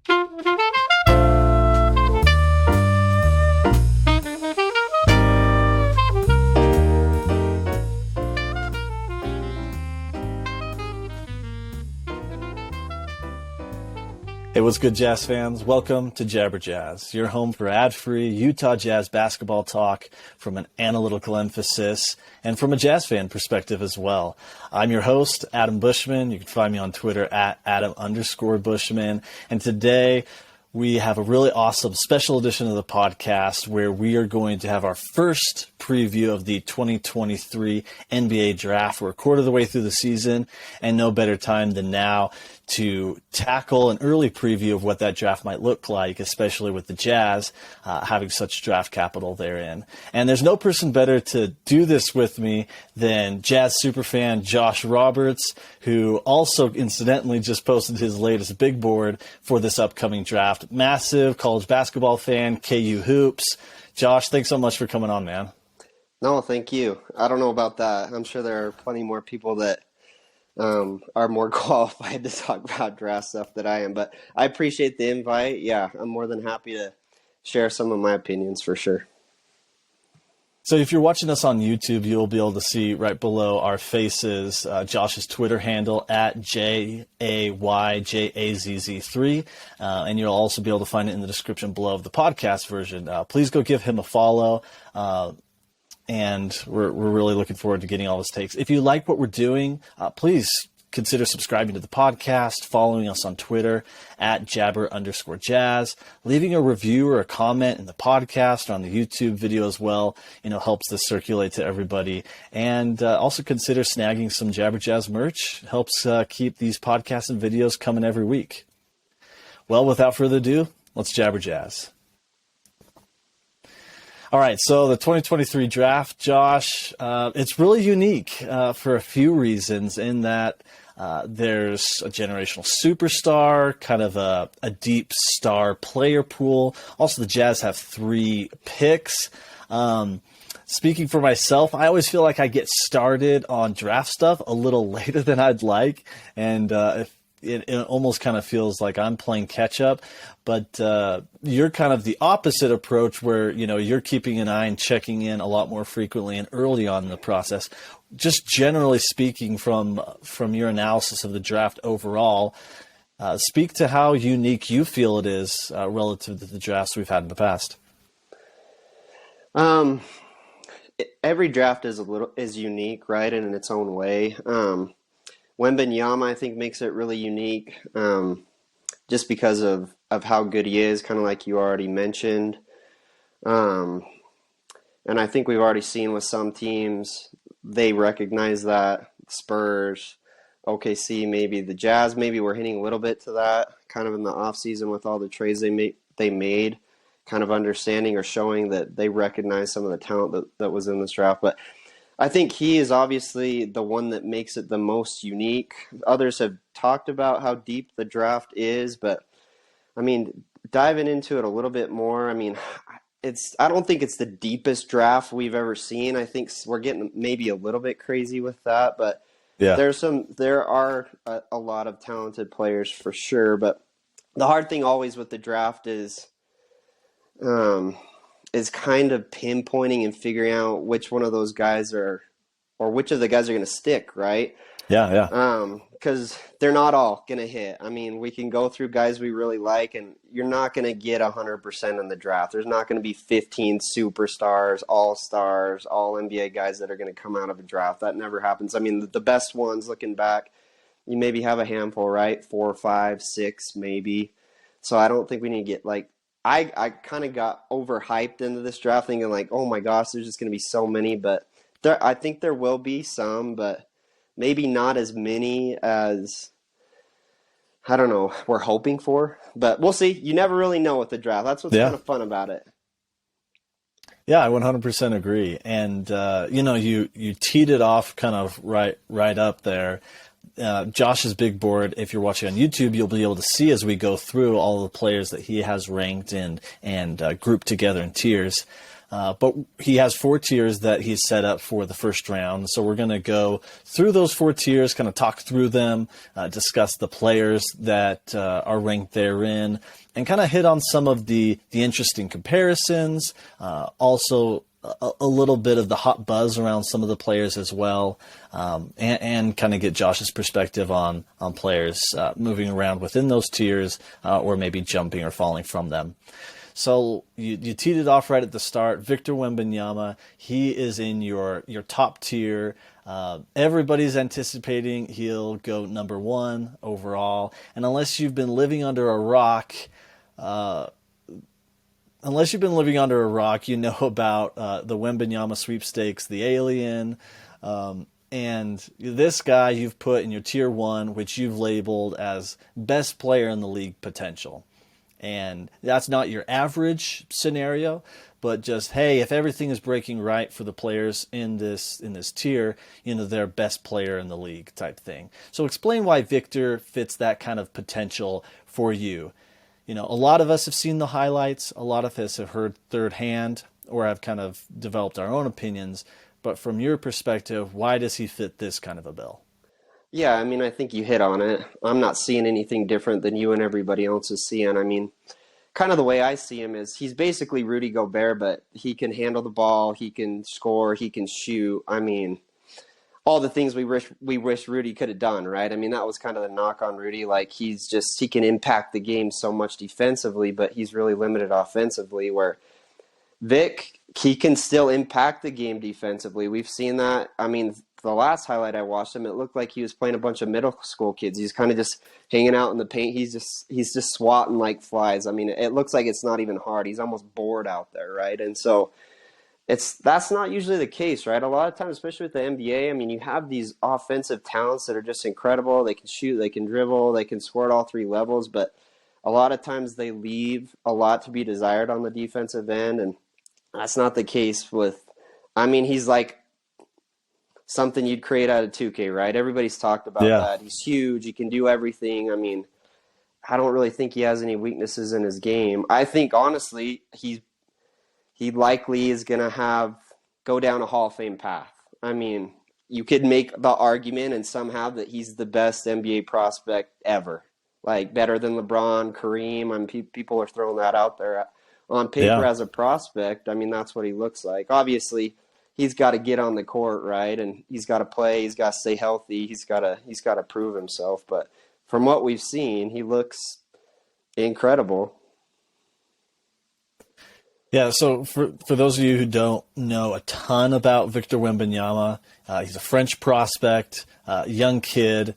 Hey, what's good, Jazz fans? Welcome to Jabber Jazz, your home for ad-free Utah Jazz basketball talk from an analytical emphasis and from a Jazz fan perspective as well. I'm your host, Adam Bushman. You can find me on Twitter at Adam_Bushman. And today we have a really awesome special edition of the podcast where we are going to have our first preview of the 2023 NBA draft. We're a quarter of the way through the season, and no better time than now to tackle an early preview of what that draft might look like, especially with the Jazz having such draft capital therein. And there's no person better to do this with me than Jazz superfan Josh Roberts, who also incidentally just posted his latest big board for this upcoming draft. Massive college basketball fan, KU Hoops. Josh, thanks so much for coming on, man. No, thank you. I don't know about that. I'm sure there are plenty more people that are more qualified to talk about draft stuff than I am, but I appreciate the invite. Yeah, I'm more than happy to share some of my opinions for sure. So if you're watching us on YouTube, you'll be able to see right below our faces Josh's Twitter handle at JAYJAZZ3, and you'll also be able to find it in the description below of the podcast version. Please go give him a follow. And we're really looking forward to getting all his takes. If you like what we're doing, please consider subscribing to the podcast, following us on Twitter at Jabber_Jazz, leaving a review or a comment in the podcast or on the YouTube video as well. Helps this circulate to everybody. And also consider snagging some Jabber Jazz merch. Helps keep these podcasts and videos coming every week. Well, without further ado, let's Jabber Jazz. All right, so the 2023 draft, Josh, it's really unique for a few reasons in that there's a generational superstar, kind of a deep star player pool. Also, the Jazz have 3 picks. Speaking for myself, I always feel like I get started on draft stuff a little later than I'd like, and it almost kind of feels like I'm playing catch up, but you're kind of the opposite approach where, you're keeping an eye and checking in a lot more frequently and early on in the process. Just generally speaking from your analysis of the draft overall, speak to how unique you feel it is relative to the drafts we've had in the past. Every draft is unique, right, and in its own way. Wembanyama, I think, makes it really unique just because of how good he is, kind of like you already mentioned. And I think we've already seen with some teams, they recognize that. Spurs, OKC, maybe the Jazz, maybe we're hitting a little bit to that kind of in the offseason with all the trades they made, kind of understanding or showing that they recognize some of the talent that was in this draft. But I think he is obviously the one that makes it the most unique. Others have talked about how deep the draft is, but diving into it a little bit more, I don't think it's the deepest draft we've ever seen. I think we're getting maybe a little bit crazy with that, but yeah, there are a lot of talented players for sure. But the hard thing always with the draft is kind of pinpointing and figuring out which one of those guys or which of the guys are going to stick, right? Yeah. Because they're not all going to hit. We can go through guys we really like, and you're not going to get 100% in the draft. There's not going to be 15 superstars, all-stars, all-NBA guys that are going to come out of a draft. That never happens. The best ones, looking back, you maybe have a handful, right? 4, 5, 6, maybe. So I don't think we need to get I kind of got overhyped into this draft thinking oh my gosh, there's just going to be so many, but I think there will be some, but maybe not as many as, I don't know, we're hoping for, but we'll see. You never really know with the draft. That's what's kind of fun about it. Yeah, I 100% agree. And, you teed it off kind of right up there. Josh's big board, if you're watching on YouTube, you'll be able to see as we go through all the players that he has ranked and grouped together in tiers. But he has 4 tiers that he's set up for the first round. So we're going to go through those 4 tiers, kind of talk through them, discuss the players that are ranked therein, and kind of hit on some of the interesting comparisons, also a little bit of the hot buzz around some of the players as well, and kind of get Josh's perspective on players moving around within those tiers, or maybe jumping or falling from them. So you teed it off right at the start. Victor Wembanyama, he is in your top tier. Everybody's anticipating he'll go number 1 overall. And unless you've been living under a rock, you know about the Wembanyama sweepstakes, the alien. And this guy you've put in your tier 1, which you've labeled as best player in the league potential. And that's not your average scenario, but just, hey, if everything is breaking right for the players in this tier, they're best player in the league type thing. So explain why Victor fits that kind of potential for you. A lot of us have seen the highlights. A lot of us have heard third hand or have kind of developed our own opinions. But from your perspective, why does he fit this kind of a bill? Yeah, I mean, I think you hit on it. I'm not seeing anything different than you and everybody else is seeing. I mean, kind of the way I see him is he's basically Rudy Gobert, but he can handle the ball, he can score, he can shoot. I mean, all the things we wish Rudy could have done, right? I mean, that was kind of the knock on Rudy. Like, he can impact the game so much defensively, but he's really limited offensively, where Vic, he can still impact the game defensively. We've seen that. I mean, the last highlight I watched him, it looked like he was playing a bunch of middle school kids. He's kind of just hanging out in the paint. He's just swatting like flies. I mean, it looks like it's not even hard. He's almost bored out there, right? And so that's not usually the case, right? A lot of times, especially with the NBA, I mean, you have these offensive talents that are just incredible. They can shoot, they can dribble, they can score at all 3 levels, but a lot of times they leave a lot to be desired on the defensive end, and that's not the case with, I mean, he's like something you'd create out of 2K, right? Everybody's talked about that. He's huge. He can do everything. I mean, I don't really think he has any weaknesses in his game. I think, honestly, he likely is going to go down a Hall of Fame path. I mean, you could make the argument, and somehow, that he's the best NBA prospect ever. Like, better than LeBron, Kareem. I mean, people are throwing that out there. On paper as a prospect, I mean, that's what he looks like. Obviously, he's got to get on the court, right? And he's got to play. He's got to stay healthy. He's got to prove himself. But from what we've seen, he looks incredible. Yeah, so for those of you who don't know a ton about Victor Wembanyama, he's a French prospect, young kid.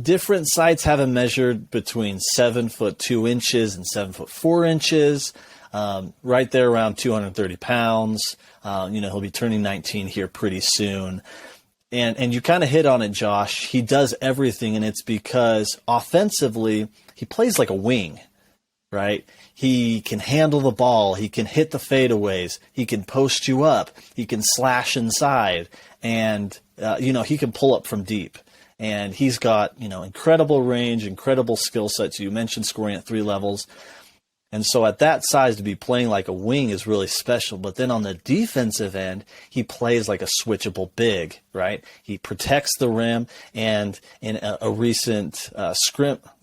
Different sites have him measured between 7'2" and 7'4", right there around 230 pounds. He'll be turning 19 here pretty soon. And you kind of hit on it, Josh. He does everything, and it's because offensively, he plays like a wing, right? He can handle the ball. He can hit the fadeaways. He can post you up. He can slash inside. And, he can pull up from deep. And he's got, incredible range, incredible skill sets. You mentioned scoring at 3 levels. And so at that size, to be playing like a wing is really special. But then on the defensive end, he plays like a switchable big, right? He protects the rim. And in a recent not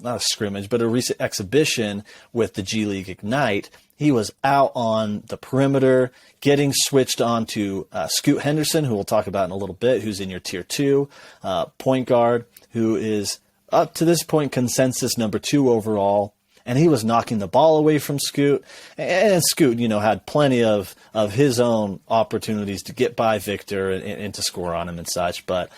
a scrimmage, but a recent exhibition with the G League Ignite, he was out on the perimeter, getting switched on to Scoot Henderson, who we'll talk about in a little bit, who's in your tier 2, point guard, who is up to this point consensus number 2 overall. And he was knocking the ball away from Scoot. And Scoot, had plenty of his own opportunities to get by Victor and to score on him and such. But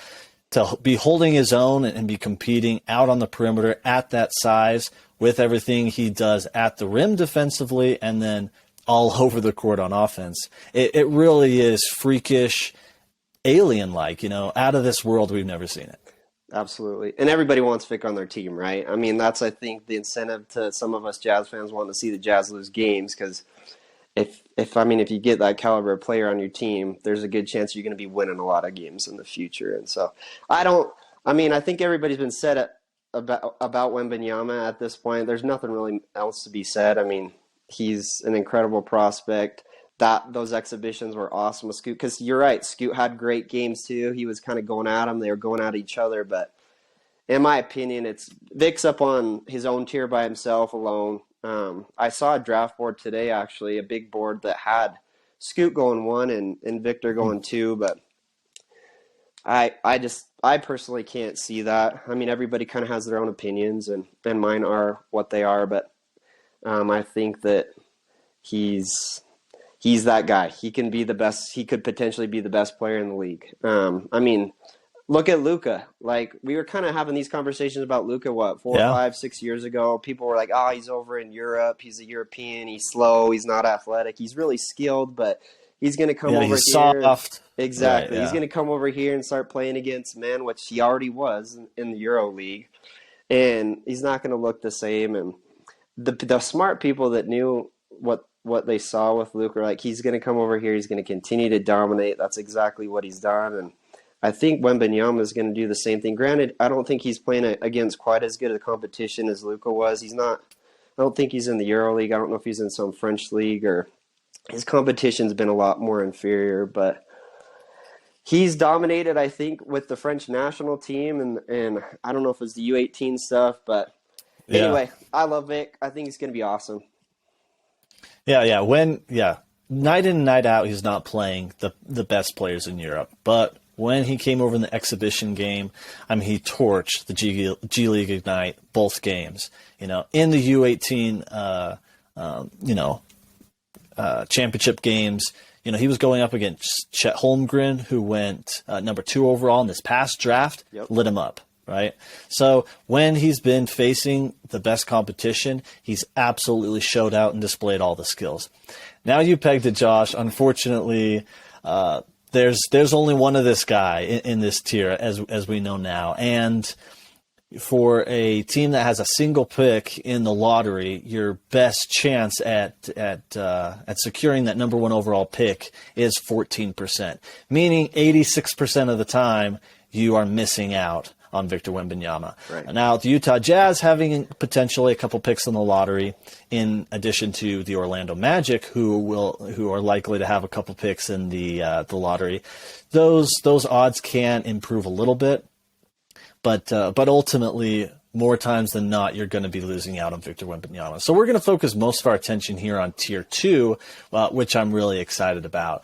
to be holding his own and be competing out on the perimeter at that size with everything he does at the rim defensively and then all over the court on offense, it really is freakish, alien-like, out of this world. We've never seen it. Absolutely. And everybody wants Vic on their team, right? I mean, that's, I think, the incentive to some of us Jazz fans wanting to see the Jazz lose games, because if you get that caliber of player on your team, there's a good chance you're going to be winning a lot of games in the future. And so I think everybody's been said about Wembanyama at this point. There's nothing really else to be said. I mean, he's an incredible prospect. those exhibitions were awesome with Scoot, because you're right, Scoot had great games too. He was kind of going at them. They were going at each other, but in my opinion, it's Vic's up on his own tier by himself alone. I saw a draft board today, actually, a big board that had Scoot going 1 and Victor going 2, but I personally can't see that. I mean, everybody kind of has their own opinions, and mine are what they are, but I think that he's that guy. He can be the best. He could potentially be the best player in the league. I mean, look at Luka. Like, we were kind of having these conversations about Luka, what, 4, 5, 6 years ago. People were like, oh, he's over in Europe. He's a European. He's slow. He's not athletic. He's really skilled, but he's going to come over he's here. Soft. Exactly. Right, yeah. He's going to come over here and start playing against men, which he already was in the Euro League. And he's not going to look the same. And the smart people that knew what they saw with Luke are like, he's going to come over here. He's going to continue to dominate. That's exactly what he's done. And I think Wembanyama is going to do the same thing. Granted, I don't think he's playing against quite as good a competition as Luka was. He's not. I don't think he's in the Euro League. I don't know if he's in some French league, or his competition's been a lot more inferior. But he's dominated, I think, with the French national team, and I don't know if it's the U18 stuff. But anyway, I love Vic. I think he's going to be awesome. Yeah. Night in and night out, he's not playing the best players in Europe, but when he came over in the exhibition game, I mean, he torched the G League Ignite both games. In the U18, championship games, he was going up against Chet Holmgren, who went number 2 overall in this past draft, lit him up, right? So when he's been facing the best competition, he's absolutely showed out and displayed all the skills. Now you pegged it, Josh. Unfortunately, there's only one of this guy in this tier, as we know now. And for a team that has a single pick in the lottery, your best chance at securing that number 1 overall pick is 14%, meaning 86% of the time you are missing out on Victor Wembanyama. Right. Now, the Utah Jazz having potentially a couple picks in the lottery, in addition to the Orlando Magic, who are likely to have a couple picks in the lottery, those odds can improve a little bit, but ultimately, more times than not, you're going to be losing out on Victor Wembanyama. So we're going to focus most of our attention here on Tier 2, which I'm really excited about.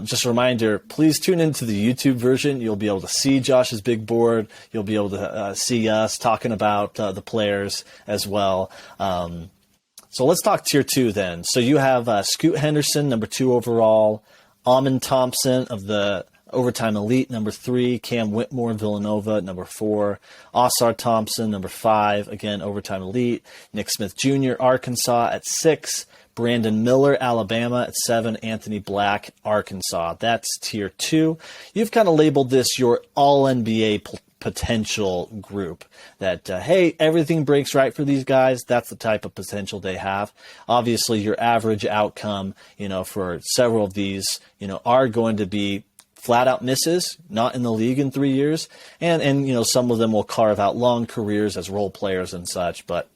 Just a reminder, please tune into the YouTube version. You'll be able to see Josh's big board. You'll be able to see us talking about the players as well. So let's talk Tier 2 then. So you have Scoot Henderson, number 2 overall, Amen Thompson of the Overtime Elite, number 3, Cam Whitmore, Villanova, number 4, Osar Thompson, number 5, again, Overtime Elite, Nick Smith Jr., Arkansas at 6, Brandon Miller, Alabama at 7, Anthony Black, Arkansas. That's Tier 2. You've kind of labeled this your all-NBA potential group, that, hey, everything breaks right for these guys. That's the type of potential they have. Obviously, your average outcome, for several of these, are going to be flat out misses, not in the league in 3 years. And some of them will carve out long careers as role players and such, but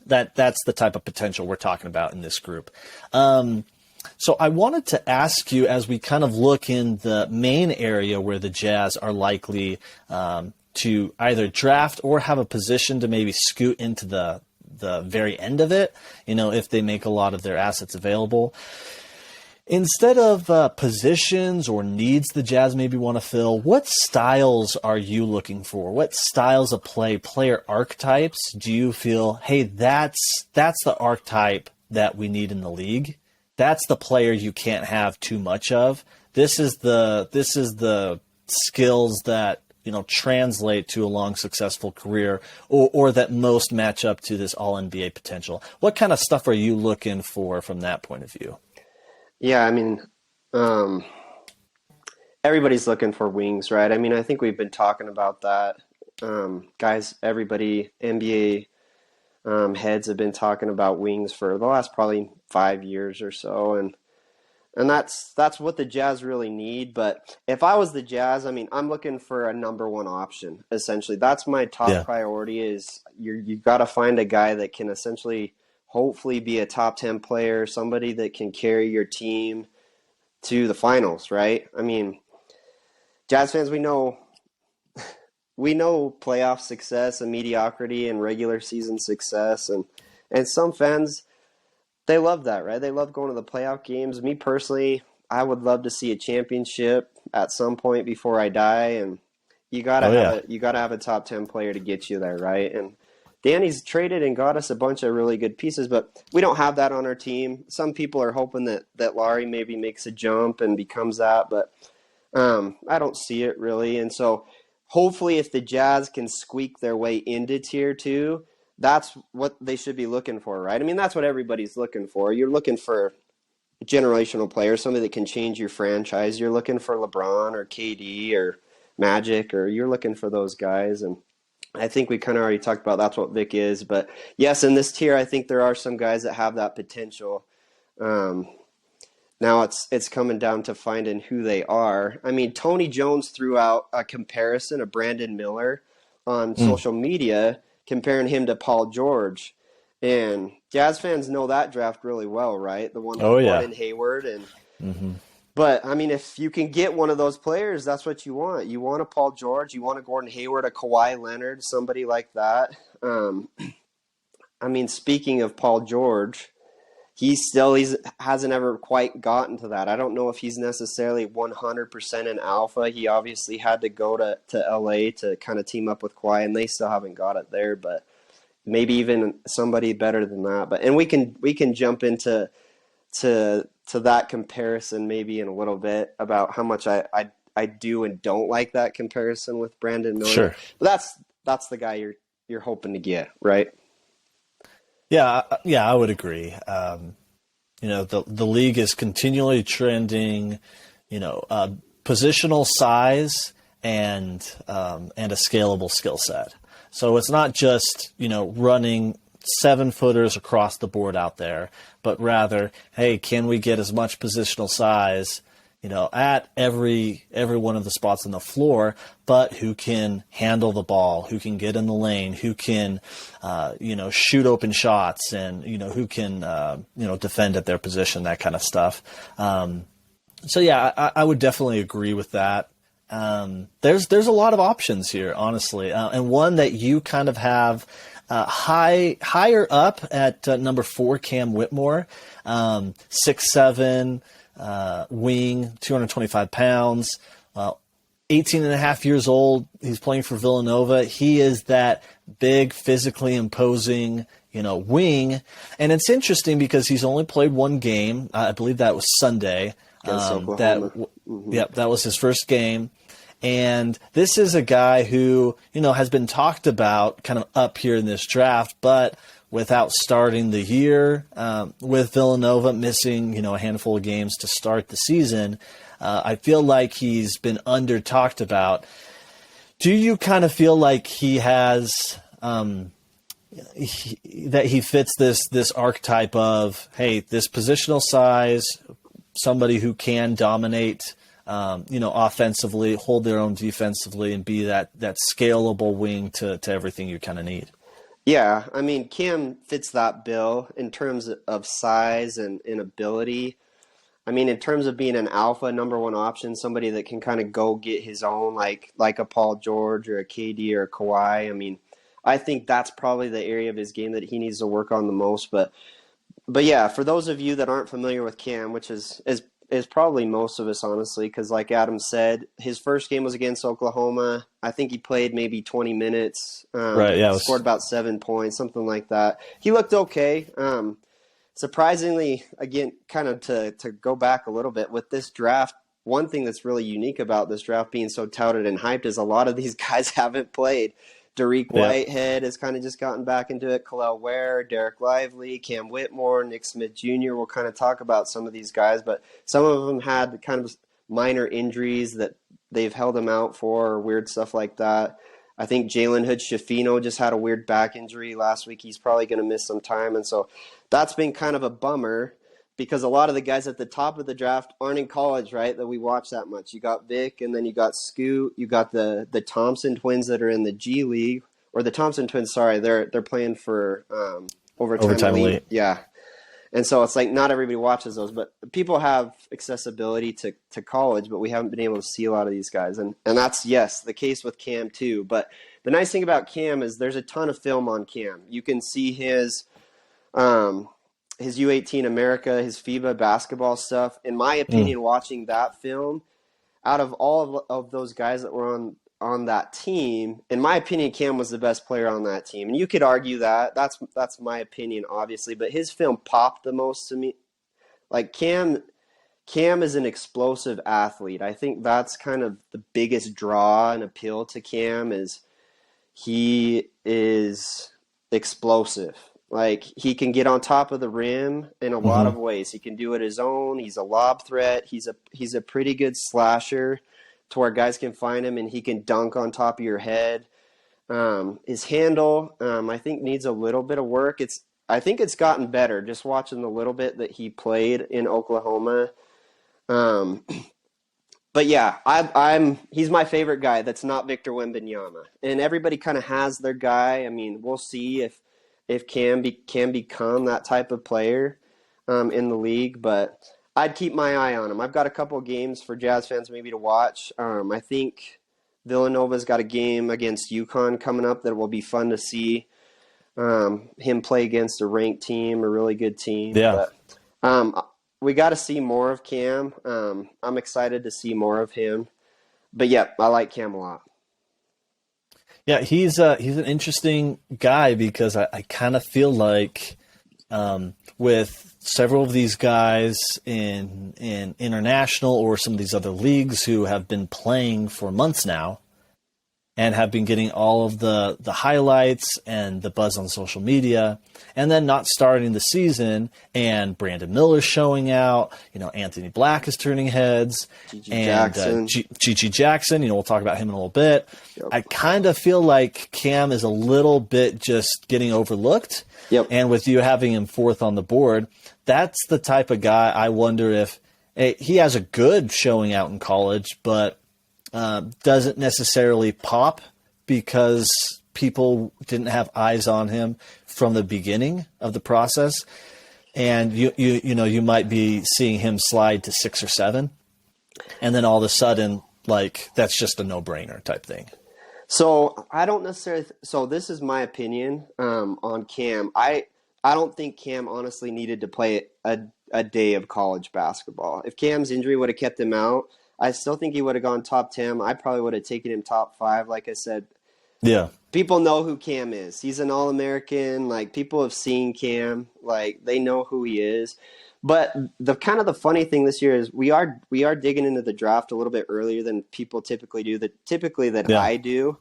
that's the type of potential we're talking about in this group. So I wanted to ask you, as we kind of look in the main area where the Jazz are likely to either draft or have a position to maybe scoot into the very end of it, if they make a lot of their assets available. Instead of positions or needs the Jazz maybe want to fill, what styles are you looking for? What styles of player archetypes do you feel, hey, that's the archetype that we need in the league? That's the player you can't have too much of. This is the skills that translate to a long, successful career, or that most match up to this all-NBA potential. What kind of stuff are you looking for from that point of view? Yeah, I mean, everybody's looking for wings, right? I mean, I think we've been talking about that. Guys, everybody, NBA heads have been talking about wings for the last probably 5 years or so, and that's what the Jazz really need. But if I was the Jazz, I mean, I'm looking for a number 1 option, essentially. That's my top priority, is you got to find a guy that can essentially hopefully be a top 10 player, somebody that can carry your team to the finals, right? I mean, Jazz fans, we know playoff success and mediocrity and regular season success, and some fans, they love that, right? They love going to the playoff games. Me personally, I would love to see a championship at some point before I die, and Oh yeah. you gotta have a top 10 player to get you there, right? And Danny's traded and got us a bunch of really good pieces, but we don't have that on our team. Some people are hoping that Laurie maybe makes a jump and becomes that, but I don't see it really. And so hopefully if the Jazz can squeak their way into tier two, that's what they should be looking for, right? I mean, that's what everybody's looking for. You're looking for a generational player, somebody that can change your franchise. You're looking for LeBron or KD or Magic, or you're looking for those guys. And I think we kind of already talked about that's what Vic is. But yes, in this tier, I think there are some guys that have that potential. Um, Now it's coming down to finding who they are. I mean, Tony Jones threw out a comparison of Brandon Miller on Mm. social media, comparing him to Paul George. And Jazz fans know that draft really well, right? The one Oh with yeah. Gordon Hayward. And Hmm. but I mean, if you can get one of those players, that's what you want. You want a Paul George, you want a Gordon Hayward, a Kawhi Leonard, somebody like that. I mean, speaking of Paul George, he's hasn't ever quite gotten to that. I don't know if he's necessarily 100% an alpha. He obviously had to go to LA to kind of team up with Kawhi, and they still haven't got it there. But maybe even somebody better than that. But and we can jump into to that comparison maybe in a little bit about how much I do and don't like that comparison with Brandon Miller. Sure. But that's the guy you're hoping to get, right? Yeah, yeah, I would agree. The league is continually trending, positional size and a scalable skill set. So it's not just running 7-footers across the board out there, but rather, hey, can we get as much positional size at every one of the spots on the floor, but who can handle the ball, who can get in the lane, who can, shoot open shots, and who can, defend at their position, that kind of stuff. So yeah, I would definitely agree with that. There's a lot of options here, honestly, and one that you kind of have higher up at number 4, Cam Whitmore, 6'7". Wing, 225 pounds, 18 and a half years old. He's playing for Villanova. He is that big, physically imposing, wing. And it's interesting because he's only played one game. I believe that was Sunday. Against Oklahoma. Yep, that was his first game. And this is a guy who, has been talked about kind of up here in this draft, but without starting the year, with Villanova missing, a handful of games to start the season, I feel like he's been under talked about. Do you kind of feel like he has, that he fits this archetype of, hey, this positional size, somebody who can dominate, offensively, hold their own defensively, and be that scalable wing to everything you kind of need? Yeah, I mean, Cam fits that bill in terms of size and ability. I mean, in terms of being an alpha number one option, somebody that can kind of go get his own, like a Paul George or a KD or a Kawhi. I mean, I think that's probably the area of his game that he needs to work on the most. But yeah, for those of you that aren't familiar with Cam, which is probably most of us, honestly, because like Adam said, his first game was against Oklahoma. I think he played maybe 20 minutes. Right, yeah. Scored about 7 points, something like that. He looked okay. Surprisingly, again, kind of to go back a little bit with this draft, one thing that's really unique about this draft being so touted and hyped is a lot of these guys haven't played. Dariq Whitehead has kind of just gotten back into it. Khalil Ware, Derek Lively, Cam Whitmore, Nick Smith Jr. We'll kind of talk about some of these guys, but some of them had kind of minor injuries that they've held them out for, or weird stuff like that. I think Jalen Hood-Schifino just had a weird back injury last week. He's probably going to miss some time, and so that's been kind of a bummer because a lot of the guys at the top of the draft aren't in college, right, that we watch that much. You got Vic, and then you got Scoot. You got the Thompson twins that are in the G League, or the Thompson twins, sorry, they're playing for Overtime Overtime Elite. Elite. Yeah. And so it's like not everybody watches those, but people have accessibility to college, but we haven't been able to see a lot of these guys. And that's, yes, the case with Cam too. But the nice thing about Cam is there's a ton of film on Cam. You can see his U18 America, his FIBA basketball stuff. In my opinion, watching that film, out of all of those guys that were on that team, in my opinion, Cam was the best player on that team. And you could argue that. That's my opinion, obviously. But his film popped the most to me. Like Cam is an explosive athlete. I think that's kind of the biggest draw and appeal to Cam is he is explosive. Like he can get on top of the rim in a lot of ways. He can do it his own. He's a lob threat. He's a pretty good slasher to where guys can find him, and he can dunk on top of your head. His handle, I think, needs a little bit of work. I think it's gotten better just watching the little bit that he played in Oklahoma. But yeah, he's my favorite guy. That's not Victor Wembanyama, and everybody kind of has their guy. I mean, we'll see if Cam can become that type of player in the league, but I'd keep my eye on him. I've got a couple of games for Jazz fans maybe to watch. I think Villanova's got a game against UConn coming up that will be fun to see him play against a ranked team, a really good team. Yeah. But we got to see more of Cam. I'm excited to see more of him. But yeah, I like Cam a lot. Yeah, he's an interesting guy because I kind of feel like with several of these guys in international or some of these other leagues who have been playing for months now and have been getting all of the highlights and the buzz on social media, and then not starting the season, and Brandon Miller's showing out, Anthony Black is turning heads, Gigi Jackson, we'll talk about him in a little bit. Yep. I kind of feel like Cam is a little bit just getting overlooked. Yep. And with you having him fourth on the board, that's the type of guy I wonder if he has a good showing out in college, but doesn't necessarily pop because people didn't have eyes on him from the beginning of the process. And you might be seeing him slide to 6 or 7. And then all of a sudden, like, that's just a no-brainer type thing. So I don't necessarily. So this is my opinion on Cam. I don't think Cam honestly needed to play a day of college basketball. If Cam's injury would have kept him out, I still think he would have gone top 10. I probably would have taken him top 5. Like I said, yeah. People know who Cam is. He's an All-American. Like, people have seen Cam. Like, they know who he is. But the kind of the funny thing this year is we are digging into the draft a little bit earlier than people typically do. I do.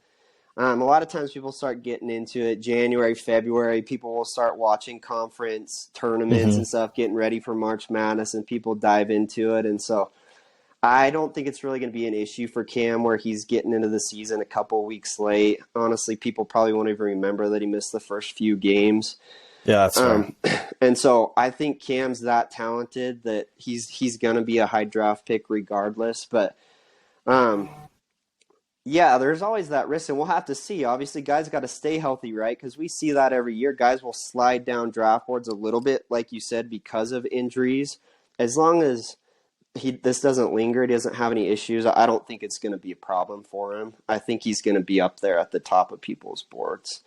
A lot of times people start getting into it January, February. People will start watching conference tournaments and stuff, getting ready for March Madness, and people dive into it. And so I don't think it's really going to be an issue for Cam where he's getting into the season a couple weeks late. Honestly, people probably won't even remember that he missed the first few games. Yeah, that's right. And so I think Cam's that talented that he's going to be a high draft pick regardless. But yeah, there's always that risk, and we'll have to see. Obviously, guys got to stay healthy, right? Because we see that every year. Guys will slide down draft boards a little bit, like you said, because of injuries. As long as this doesn't linger, he doesn't have any issues, I don't think it's going to be a problem for him. I think he's going to be up there at the top of people's boards.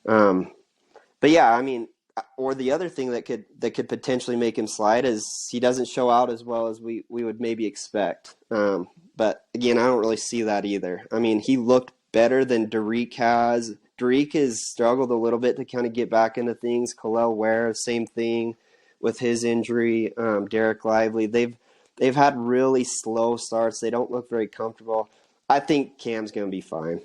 But yeah, I mean, or the other thing that could potentially make him slide is he doesn't show out as well as we would maybe expect. But again, I don't really see that either. I mean, he looked better than Derek has. Derek has struggled a little bit to kind of get back into things. Khalil Ware, same thing with his injury. Derek Lively, they've had really slow starts. They don't look very comfortable. I think Cam's going to be fine.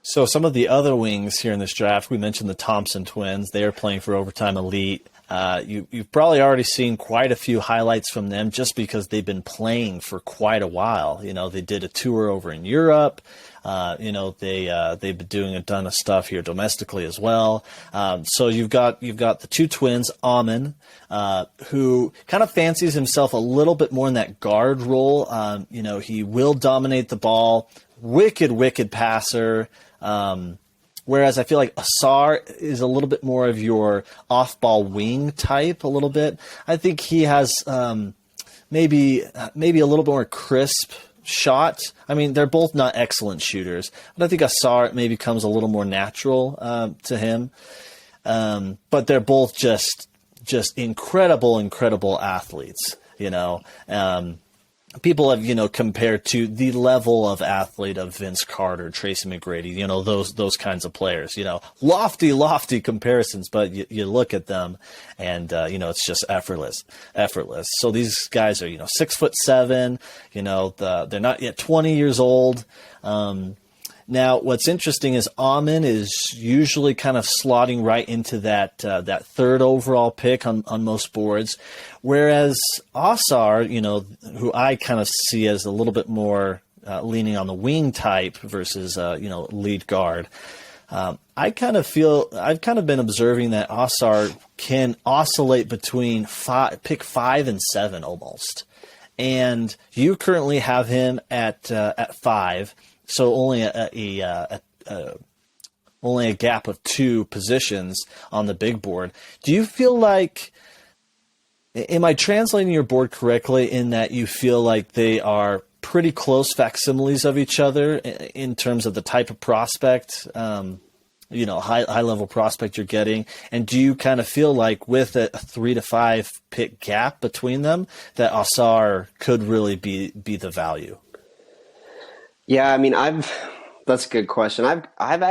So some of the other wings here in this draft, we mentioned the Thompson twins. They are playing for Overtime Elite. You've probably already seen quite a few highlights from them just because they've been playing for quite a while. They did a tour over in Europe. They've been doing a ton of stuff here domestically as well. So you've got the two twins, Amin, who kind of fancies himself a little bit more in that guard role. He will dominate the ball. Wicked passer. Whereas I feel like Asar is a little bit more of your off-ball wing type, a little bit. I think he has maybe a little more crisp shot. I mean, they're both not excellent shooters, but I think Asar maybe comes a little more natural to him. But they're both just incredible athletes. People have, compared to the level of athlete of Vince Carter, Tracy McGrady, those kinds of players, lofty comparisons, but you look at them and, it's just effortless. So these guys are, 6'7", they're not yet 20 years old. Now, what's interesting is Amin is usually kind of slotting right into that third overall pick on most boards, whereas Asar, who I kind of see as a little bit more leaning on the wing type versus lead guard. I've kind of been observing that Asar can oscillate between pick 5 and 7 almost, and you currently have him at 5. So only a gap of 2 positions on the big board. Do you feel like, am I translating your board correctly in that you feel like they are pretty close facsimiles of each other in terms of the type of prospect, high level prospect you're getting? And do you kind of feel like with a 3 to 5 pick gap between them that Asar could really be the value? Yeah, I mean, that's a good question. I've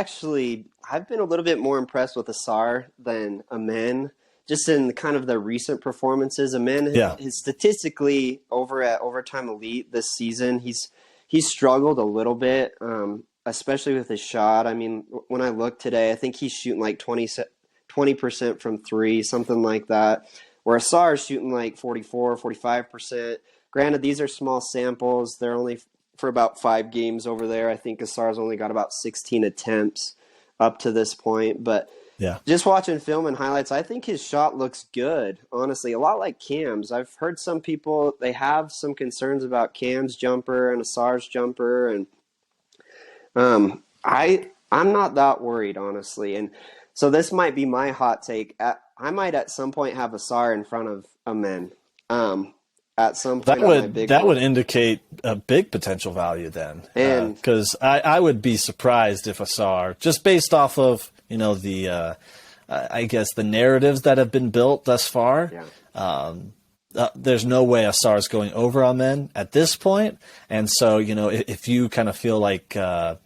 been a little bit more impressed with Asar than Amen, just in kind of the recent performances. Amen is statistically over at Overtime Elite this season. He's struggled a little bit, especially with his shot. I mean, when I look today, I think he's shooting like 20% from 3, something like that, where Asar is shooting like 44, 45%. Granted, these are small samples. They're only for about 5 games over there. I think Asar's only got about 16 attempts up to this point. But just watching film and highlights, I think his shot looks good, honestly. A lot like Cam's. I've heard some people, they have some concerns about Cam's jumper and Asar's jumper. And I'm not that worried, honestly. And so this might be my hot take. I might at some point have Asar in front of Amen. At some point that would indicate a big potential value then, because I would be surprised if Asar, just based off of I guess the narratives that have been built thus far, there's no way Asar's going over Amen at this point. And so if you kind of feel like that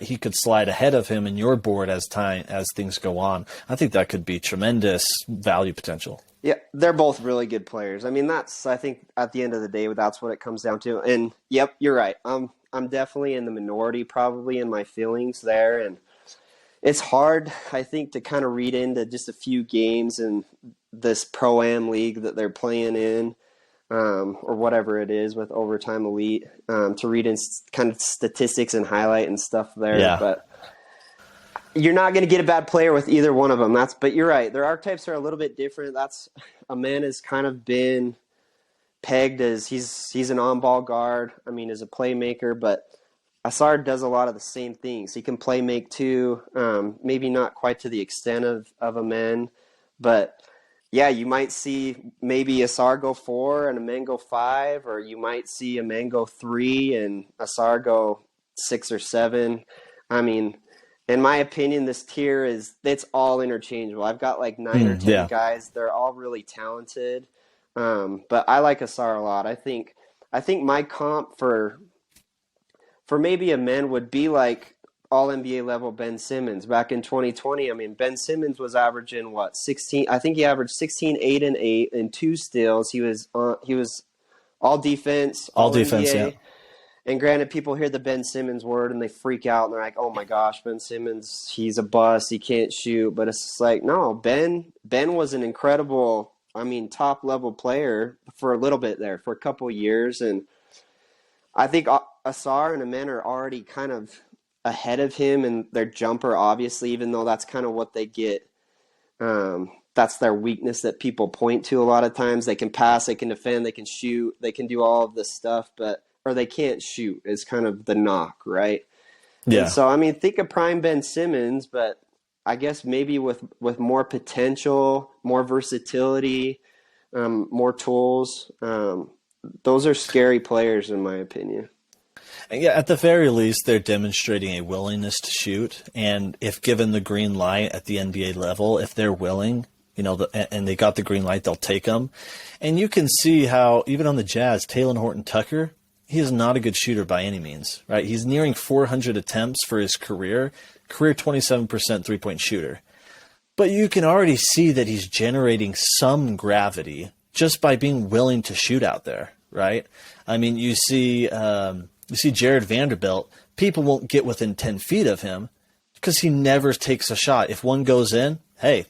he could slide ahead of him in your board as things go on, I think that could be tremendous value potential. Yeah, they're both really good players. I mean, I think at the end of the day, that's what it comes down to. And yep, you're right. I'm definitely in the minority probably in my feelings there. And it's hard, I think, to kind of read into just a few games in this Pro-Am league that they're playing in, or whatever it is with Overtime Elite, to read in kind of statistics and highlight and stuff there. Yeah. But you're not going to get a bad player with either one of them. But you're right. Their archetypes are a little bit different. Amen has kind of been pegged as he's an on-ball guard. I mean, as a playmaker, but Asar does a lot of the same things. He can play make too, maybe not quite to the extent of Amen, but yeah, you might see maybe Asar go 4 and Amen go 5, or you might see Amen go 3 and Asar go 6 or 7. I mean, in my opinion, this tier it's all interchangeable. I've got like 9 or 10 guys. They're all really talented. But I like Asar a lot. I think my comp for maybe Amen would be like all NBA level Ben Simmons back in 2020. I mean, Ben Simmons was averaging 16. I think he averaged 16, 8 and 8 and 2 steals. He was all defense, all defense, NBA. yeah. And granted, people hear the Ben Simmons word and they freak out and they're like, "Oh my gosh, Ben Simmons, he's a bust. He can't shoot." But it's just like, no, Ben was an incredible, top level player for a little bit there, for a couple of years. And I think Asar and Amen are already kind of ahead of him in their jumper, obviously, even though that's kind of what they get. That's their weakness that people point to a lot of times. They can pass, they can defend, they can shoot, they can do all of this stuff, or they can't shoot is kind of the knock, right? And Yeah. so, I mean, think of prime Ben Simmons, but I guess maybe with more potential, more versatility, more tools. Those are scary players, in my opinion. Yeah, at the very least, they're demonstrating a willingness to shoot. And if given the green light at the NBA level, if they're willing, and they got the green light, they'll take them. And you can see how, even on the Jazz, Talen Horton-Tucker, he is not a good shooter by any means, right? He's nearing 400 attempts for his career 27% three-point shooter. But you can already see that he's generating some gravity just by being willing to shoot out there, right? I mean, you see Jared Vanderbilt. People won't get within 10 feet of him because he never takes a shot. If one goes in, hey,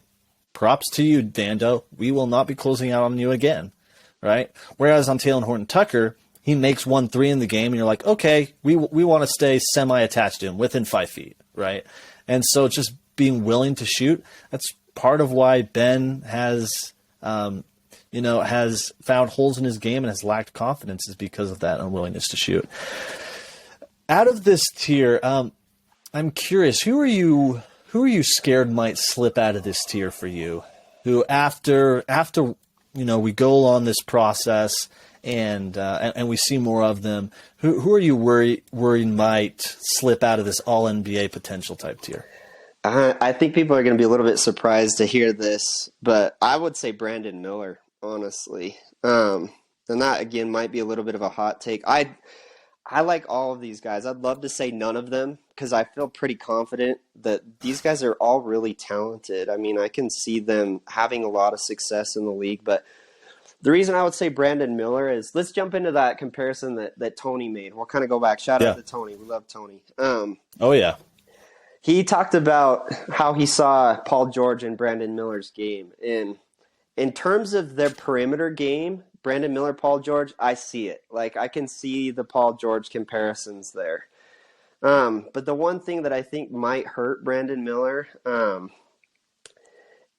props to you, Vando. We will not be closing out on you again, right? Whereas on Talen Horton-Tucker, he makes 1 3 in the game, and you're like, okay, we want to stay semi-attached to him within 5 feet, right? And so just being willing to shoot, that's part of why Ben has found holes in his game and has lacked confidence, is because of that unwillingness to shoot. Out of this tier, I'm curious, who are you scared might slip out of this tier for you? Who after we go along this process and we see more of them, who are you worried might slip out of this all NBA potential type tier? I think people are going to be a little bit surprised to hear this, but I would say Brandon Miller, honestly. And that, again, might be a little bit of a hot take. I like all of these guys. I'd love to say none of them because I feel pretty confident that these guys are all really talented. I mean, I can see them having a lot of success in the league, but the reason I would say Brandon Miller is, let's jump into that comparison that Tony made. We'll kind of go back. Shout out to Tony. We love Tony. Oh, yeah. He talked about how he saw Paul George and Brandon Miller's game. And in terms of their perimeter game, Brandon Miller, Paul George, I see it. Like, I can see the Paul George comparisons there. But the one thing that I think might hurt Brandon Miller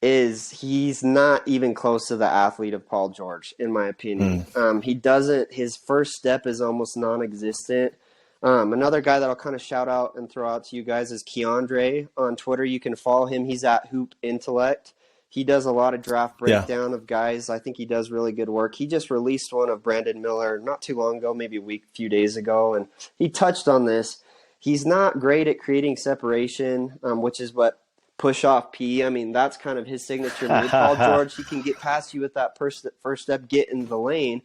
is he's not even close to the athlete of Paul George, in my opinion. His first step is almost non-existent. Another guy that I'll kind of shout out and throw out to you guys is Keandre on Twitter. You can follow him. He's at Hoop Intellect. He does a lot of draft breakdown of guys. I think he does really good work. He just released one of Brandon Miller not too long ago, maybe a few days ago, and he touched on this. He's not great at creating separation, which is what push off P. I mean, that's kind of his signature move. Paul George, he can get past you with that first step, get into the lane,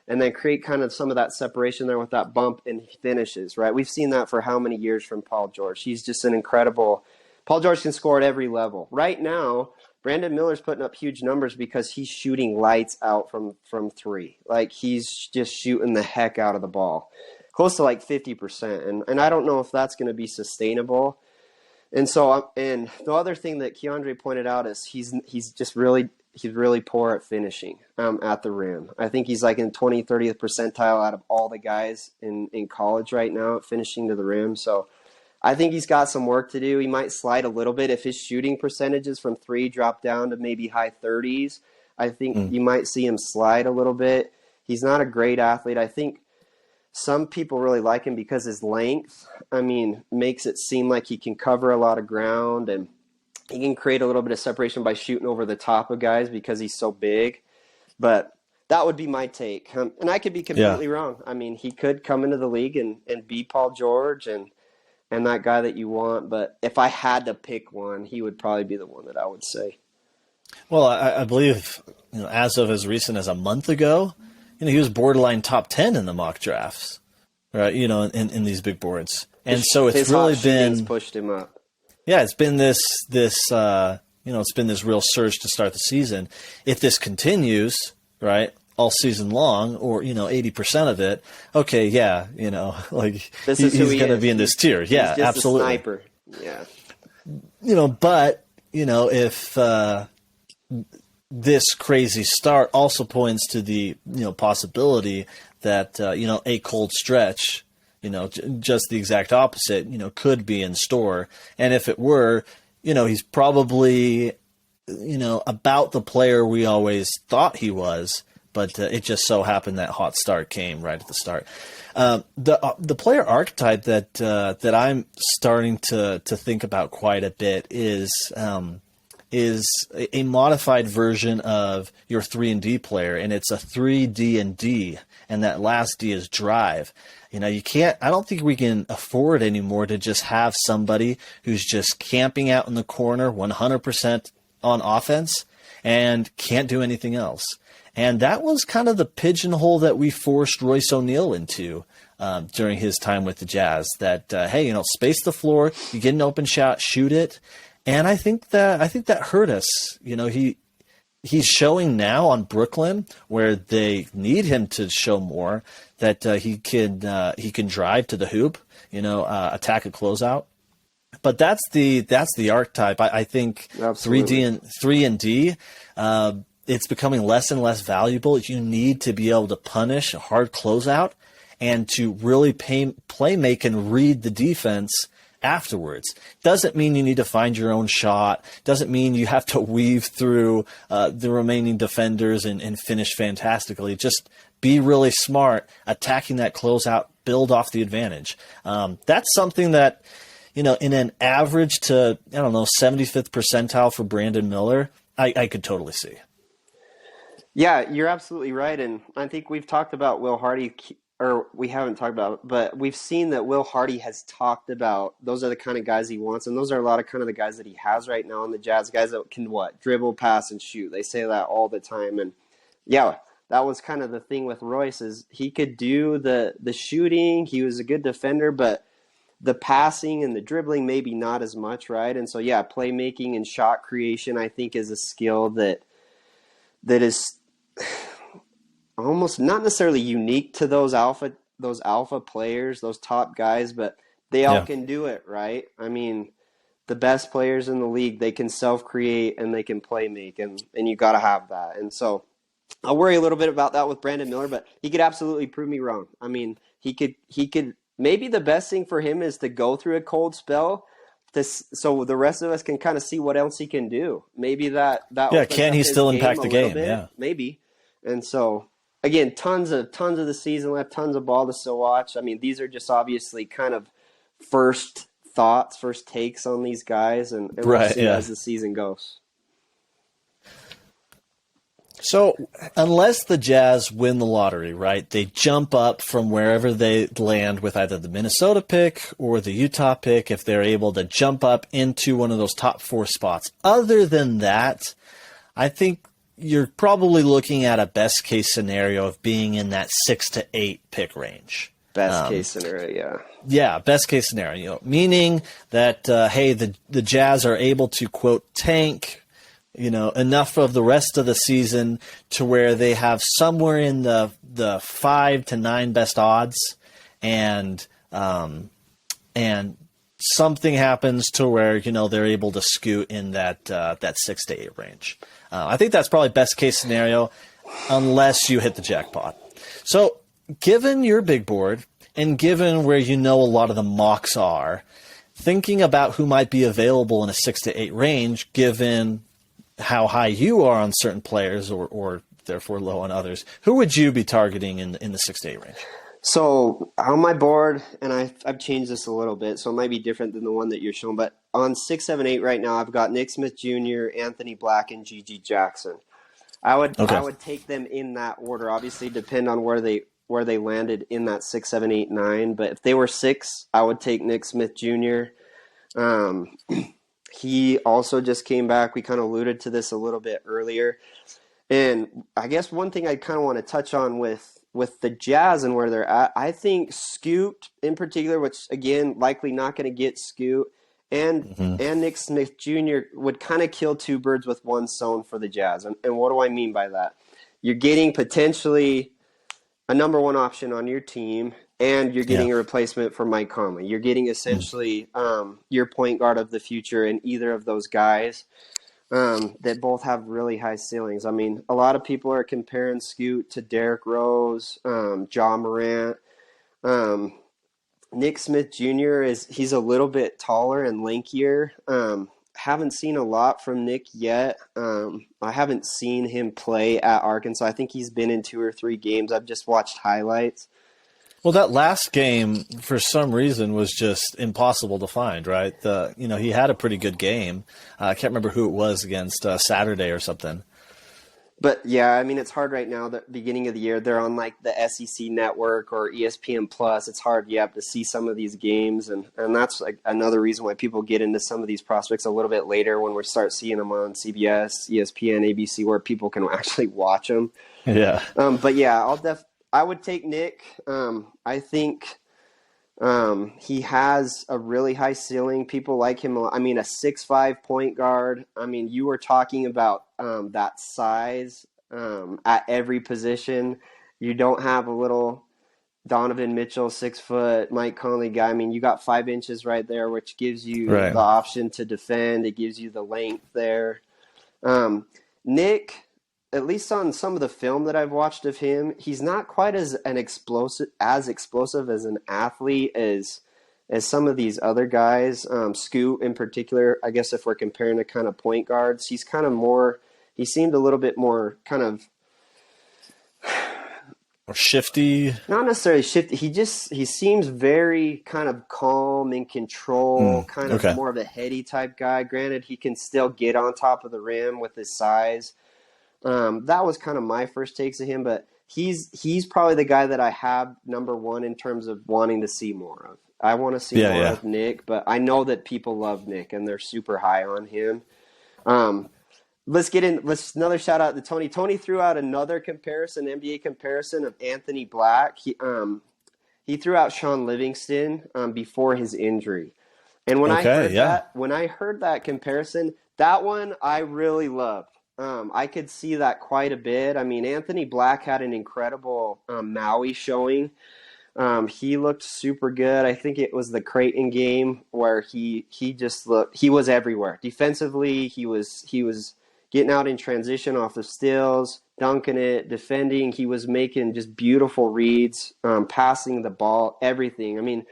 and then create kind of some of that separation there with that bump and he finishes, right? We've seen that for how many years from Paul George. He's just an incredible – Paul George can score at every level. Right now, Brandon Miller's putting up huge numbers because he's shooting lights out from three. Like, he's just shooting the heck out of the ball, close to like 50%. And I don't know if that's going to be sustainable. And so, and the other thing that Keandre pointed out is he's really poor at finishing at the rim. I think he's like in 20, 30th percentile out of all the guys in college right now at finishing to the rim. So I think he's got some work to do. He might slide a little bit if his shooting percentages from three drop down to maybe high 30s. I think you might see him slide a little bit. He's not a great athlete. I think some people really like him because his length, makes it seem like he can cover a lot of ground and he can create a little bit of separation by shooting over the top of guys because he's so big. But that would be my take. And I could be completely wrong. I mean, he could come into the league and be Paul George and that guy that you want. But if I had to pick one, he would probably be the one that I would say. Well, I believe, as of as recent as a month ago, he was borderline top 10 in the mock drafts, right? In these big boards. And so it's really been pushed him up. Yeah, it's been this it's been this real surge to start the season. If this continues, right, all season long, or 80% of it, okay, yeah, like he's going to be in this tier. Yeah, he's just absolutely. A sniper. Yeah. But if this crazy start also points to the possibility that a cold stretch, just the exact opposite, could be in store. And if it were, he's probably, about the player we always thought he was, but it just so happened that hot start came right at the start. The player archetype that I'm starting to think about quite a bit is a modified version of your 3-and-D player, and it's a 3D&D, and that last D is drive. You know, I don't think we can afford anymore to just have somebody who's just camping out in the corner 100% on offense and can't do anything else. And that was kind of the pigeonhole that we forced Royce O'Neal into during his time with the Jazz, that, hey, you know, space the floor, you get an open shot, shoot it. And I think that hurt us. You know, he's showing now on Brooklyn, where they need him to show more, that he can drive to the hoop, you know, attack a closeout. But that's the archetype. I think Absolutely. 3-and-D, it's becoming less and less valuable. You need to be able to punish a hard closeout and to really play make and read the defense afterwards. Doesn't mean you need to find your own shot. Doesn't mean you have to weave through the remaining defenders and finish fantastically. Just be really smart, attacking that closeout, build off the advantage. That's something that, you know, in an average to, 75th percentile for Brandon Miller, I could totally see. Yeah, you're absolutely right. And I think we've talked about Will Hardy, or we haven't talked about, but we've seen that Will Hardy has talked about those are the kind of guys he wants. And those are a lot of kind of the guys that he has right now in the Jazz, guys that can dribble, pass, and shoot. They say that all the time. And yeah, that was kind of the thing with Royce, is he could do the shooting. He was a good defender, but the passing and the dribbling, maybe not as much, right? And so, yeah, playmaking and shot creation, I think, is a skill that is almost not necessarily unique to those alpha players, those top guys, but they all can do it, right? I mean, the best players in the league, they can self-create and they can play make, and you got to have that. And so I'll worry a little bit about that with Brandon Miller, but he could absolutely prove me wrong. I mean, he could maybe the best thing for him is to go through a cold spell so the rest of us can kind of see what else he can do. Maybe that Can he still impact the game? Yeah, maybe. And so, again, tons of the season left, tons of ball to still watch. I mean, these are just obviously kind of first thoughts, first takes on these guys, and we'll see as the season goes. So unless the Jazz win the lottery, right, they jump up from wherever they land with either the Minnesota pick or the Utah pick, if they're able to jump up into one of those top 4 spots. Other than that, I think you're probably looking at a best case scenario of being in that 6 to 8 pick range. Best case scenario, yeah. Yeah, best case scenario, meaning that, hey, the Jazz are able to, quote, tank, you know, enough of the rest of the season to where they have somewhere in the 5 to 9 best odds, and something happens to where, you know, they're able to scoot in that 6 to 8 range. I think that's probably best case scenario, unless you hit the jackpot. So given your big board and given where you know a lot of the mocks are, thinking about who might be available in a 6 to 8 range, given how high you are on certain players or therefore low on others, who would you be targeting in the 6 to 8 range? So on my board, and I've changed this a little bit, so it might be different than the one that you're showing, but on 6, 7, 8 right now, I've got Nick Smith Jr., Anthony Black, and Gigi Jackson. I would take them in that order. Obviously, depend on where they landed in that 6, 7, 8, 9. But if they were 6, I would take Nick Smith Jr. He also just came back. We kind of alluded to this a little bit earlier. And I guess one thing I kind of want to touch on with the Jazz and where they're at, I think Scoot in particular, which again, likely not going to get Scoot, and Nick Smith Jr. would kind of kill 2 birds with one stone for the Jazz. And what do I mean by that? You're getting potentially a number 1 option on your team, and you're getting a replacement for Mike Conley. You're getting essentially your point guard of the future in either of those guys that both have really high ceilings. I mean, a lot of people are comparing Scoot to Derrick Rose, Ja Morant. Nick Smith Jr. he's a little bit taller and lankier. haven't seen a lot from Nick yet. I haven't seen him play at Arkansas. I think he's been in 2 or 3 games. I've just watched highlights. Well, that last game, for some reason, was just impossible to find, right? He had a pretty good game. I can't remember who it was against, Saturday or something. But yeah, I mean, it's hard right now. The beginning of the year, they're on like the SEC network or ESPN Plus. It's hard. You have to see some of these games, and that's like another reason why people get into some of these prospects a little bit later when we start seeing them on CBS, ESPN, ABC, where people can actually watch them. Yeah. But yeah, I would take Nick. I think he has a really high ceiling. People like him. I mean, a 6'5" point guard. I mean, you were talking about that size at every position. You don't have a little Donovan Mitchell, 6 foot, Mike Conley guy. I mean, you got 5 inches right there, which gives you Right. the option to defend. It gives you the length there. Nick, at least on some of the film that I've watched of him, he's not quite as explosive as an athlete as some of these other guys. Scoot in particular, I guess if we're comparing to kind of point guards, he's kind of more. He seemed a little bit more kind of Or shifty. not necessarily shifty. He seems very kind of calm in control, kind of okay. more of a heady type guy. Granted, he can still get on top of the rim with his size. That was kind of my first takes of him, but he's probably the guy that I have number 1 in terms of wanting to see more of. I want to see more of Nick, but I know that people love Nick and they're super high on him. Let's another shout out to Tony. Tony threw out another comparison, NBA comparison of Anthony Black. He threw out Sean Livingston before his injury. And when I heard that comparison, that one I really loved. I could see that quite a bit. I mean, Anthony Black had an incredible Maui showing. He looked super good. I think it was the Creighton game where he was everywhere. Defensively, he was getting out in transition off the steals, dunking it, defending. He was making just beautiful reads, passing the ball, everything. I mean,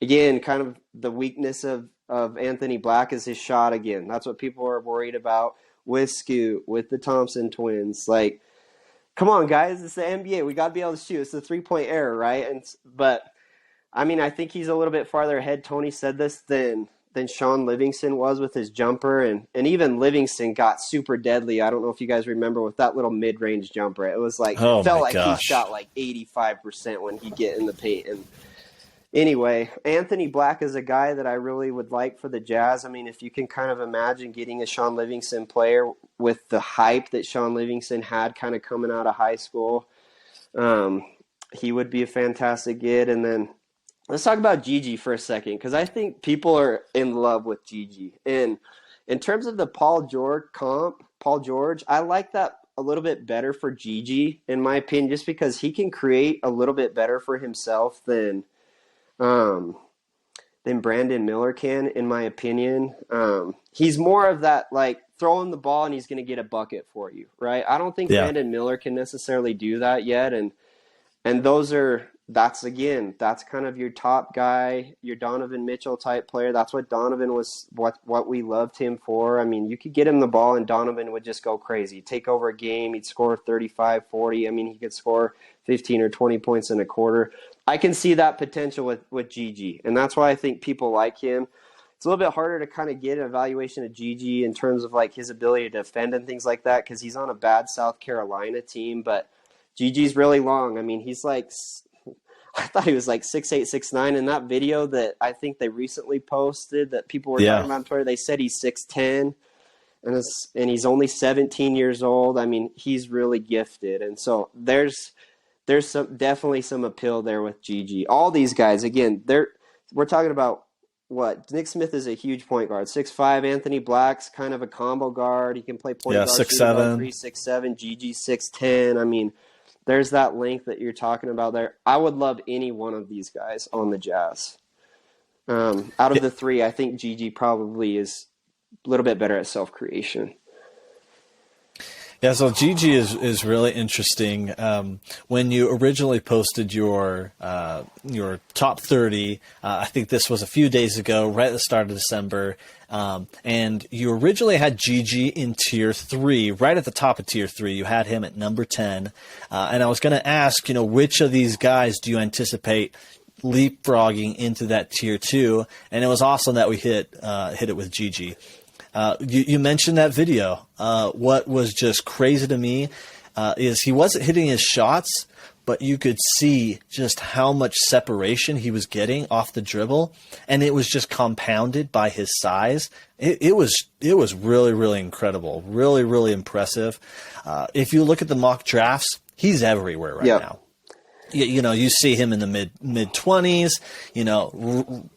again, kind of the weakness of Anthony Black is his shot again. That's what people are worried about with Scoot, with the Thompson twins. Like, come on, guys, it's the NBA. We got to be able to shoot. It's the 3-point error, right? But, I mean, I think he's a little bit farther ahead. Tony said this than Sean Livingston was with his jumper. And even Livingston got super deadly. I don't know if you guys remember with that little mid-range jumper. It was like, it felt like he shot like 85% when he get in the paint. And anyway, Anthony Black is a guy that I really would like for the Jazz. I mean, if you can kind of imagine getting a Sean Livingston player with the hype that Sean Livingston had kind of coming out of high school, he would be a fantastic get. And then let's talk about Gigi for a second, because I think people are in love with Gigi. And in terms of the Paul George, I like that a little bit better for Gigi, in my opinion, just because he can create a little bit better for himself than Brandon Miller can, in my opinion. He's more of that, like, throwing the ball and he's going to get a bucket for you, right? I don't think Brandon Miller can necessarily do that yet. And that's kind of your top guy, your Donovan Mitchell type player. That's what Donovan was, what we loved him for. I mean, you could get him the ball and Donovan would just go crazy. He'd take over a game. He'd score 35, 40. I mean, he could score 15 or 20 points in a quarter. I can see that potential with Gigi, and that's why I think people like him. It's a little bit harder to kind of get an evaluation of Gigi in terms of like his ability to defend and things like that, because he's on a bad South Carolina team, but Gigi's really long. I mean, he's like, I thought he was like 6'8", 6'9". In that video that I think they recently posted that people were talking about on Twitter, they said he's 6'10", and he's only 17 years old. I mean, he's really gifted. And so there's definitely some appeal there with Gigi. All these guys, again, we're talking about what? Nick Smith is a huge point guard. 6'5". Anthony Black's kind of a combo guard. He can play point guard. 6'7". 6'7". Gigi 6'10". I mean, there's that length that you're talking about there. I would love any one of these guys on the Jazz. Out of the three, I think Gigi probably is a little bit better at self-creation. Yeah, so Gigi is really interesting. When you originally posted your top 30, I think this was a few days ago, right at the start of December, and you originally had Gigi in tier 3, right at the top of tier 3. You had him at number 10, and I was going to ask, which of these guys do you anticipate leapfrogging into that tier 2? And it was awesome that we hit it with Gigi. You mentioned that video. What was just crazy to me is he wasn't hitting his shots, but you could see just how much separation he was getting off the dribble, and it was just compounded by his size. It was really, really incredible, really, really impressive. If you look at the mock drafts, he's everywhere right now. You see him in the mid 20s,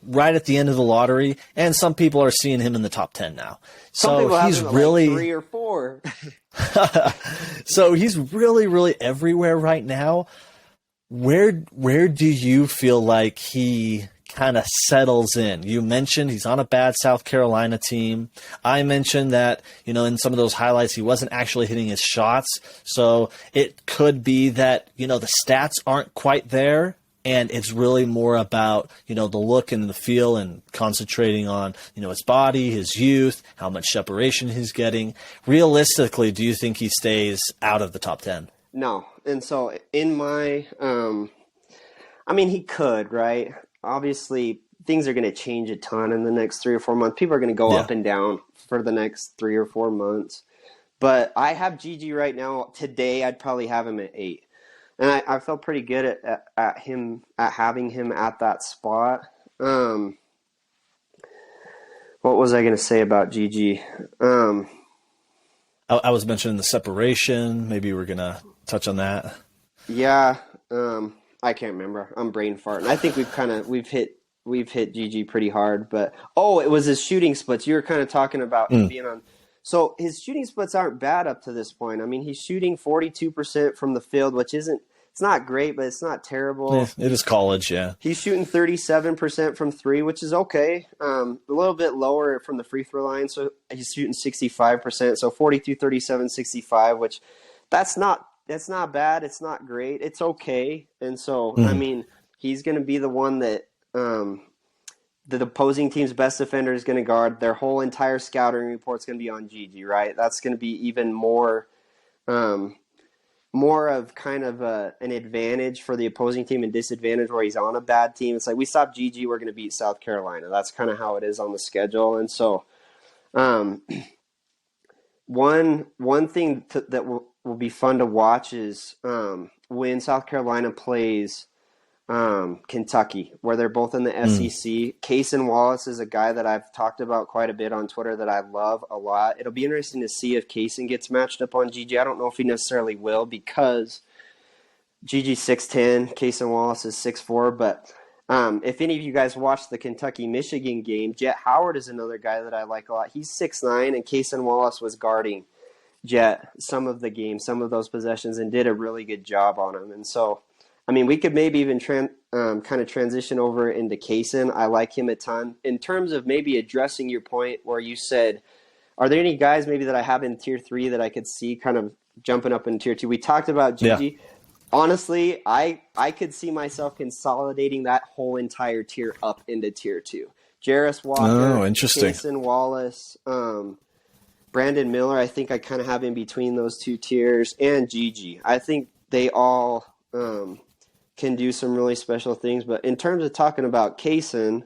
right at the end of the lottery, and some people are seeing him in the top 10 now. So he's really like 3 or 4. So he's really, really everywhere right now. Where do you feel like he kind of settles in? You mentioned he's on a bad South Carolina team. I mentioned that, in some of those highlights, he wasn't actually hitting his shots. So it could be that, the stats aren't quite there, and it's really more about, the look and the feel and concentrating on, his body, his youth, how much separation he's getting. Realistically, do you think he stays out of the top 10? No. And so in my, he could, right? Obviously, things are going to change a ton in the next 3 or 4 months. People are going to go up and down for the next 3 or 4 months. But I have Gigi right now. Today, I'd probably have him at 8. And I felt pretty good at having him at that spot. What was I going to say about Gigi? I was mentioning the separation. Maybe we're going to touch on that. Yeah. I can't remember. I'm brain farting. I think we've hit Gigi pretty hard, but it was his shooting splits. You were kind of talking about him being on. So his shooting splits aren't bad up to this point. He's shooting 42% from the field, which it's not great, but it's not terrible. Yeah, it is college, yeah. He's shooting 37% from 3, which is okay. A little bit lower from the free throw line, so he's shooting 65%. So 42, 37, 65, which that's not bad. It's not great. It's okay. And so, he's going to be the one that the opposing team's best defender is going to guard. Their whole entire scouting report is going to be on Gigi, right? That's going to be even more of kind of an advantage for the opposing team and disadvantage where he's on a bad team. It's like, we stop Gigi, we're going to beat South Carolina. That's kind of how it is on the schedule. And so one thing that will be fun to watch is when South Carolina plays Kentucky, where they're both in the SEC. Cason Wallace is a guy that I've talked about quite a bit on Twitter that I love a lot. It'll be interesting to see if Cason gets matched up on Gigi. I don't know if he necessarily will, because Gigi's 6'10", Cason Wallace is 6'4", but if any of you guys watched the Kentucky-Michigan game, Jet Howard is another guy that I like a lot. He's 6'9", and Cason Wallace was guarding Jet some of the game, some of those possessions, and did a really good job on him. And so, we could maybe even kind of transition over into Cason. I like him a ton. In terms of maybe addressing your point where you said, are there any guys maybe that I have in tier 3 that I could see kind of jumping up in tier 2? We talked about Gigi. Yeah. Honestly, I could see myself consolidating that whole entire tier up into tier 2. Jarris Walker, Cason Wallace, Brandon Miller, I think I kind of have in between those 2 tiers, and Gigi. I think they all can do some really special things. But in terms of talking about Cason,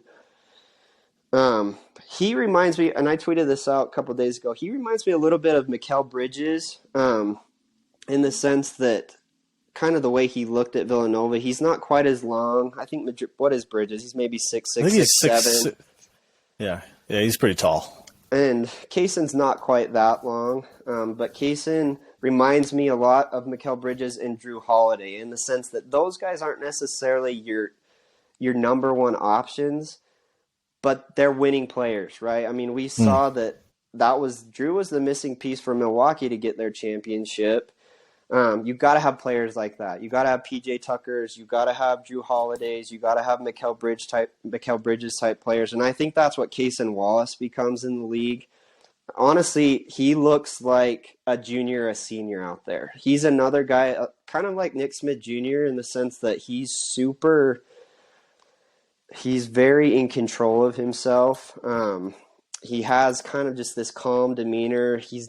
he reminds me, and I tweeted this out a couple of days ago, he reminds me a little bit of Mikal Bridges in the sense that kind of the way he looked at Villanova. He's not quite as long. I think, what is Bridges? He's maybe 6'6", 6'7". Yeah, he's pretty tall. And Cason's not quite that long, but Cason reminds me a lot of Mikal Bridges and Drew Holiday in the sense that those guys aren't necessarily your number one options, but they're winning players, right? We saw that Drew was the missing piece for Milwaukee to get their championship. You've got to have players like that. You got to have PJ Tuckers. You got to have Drew Holidays. You got to have Mikal Bridges type players, and I think that's what Cason Wallace becomes in the league. Honestly, he looks like a junior, a senior out there. He's another guy, kind of like Nick Smith Jr. in the sense that he's very in control of himself. He has kind of just this calm demeanor. He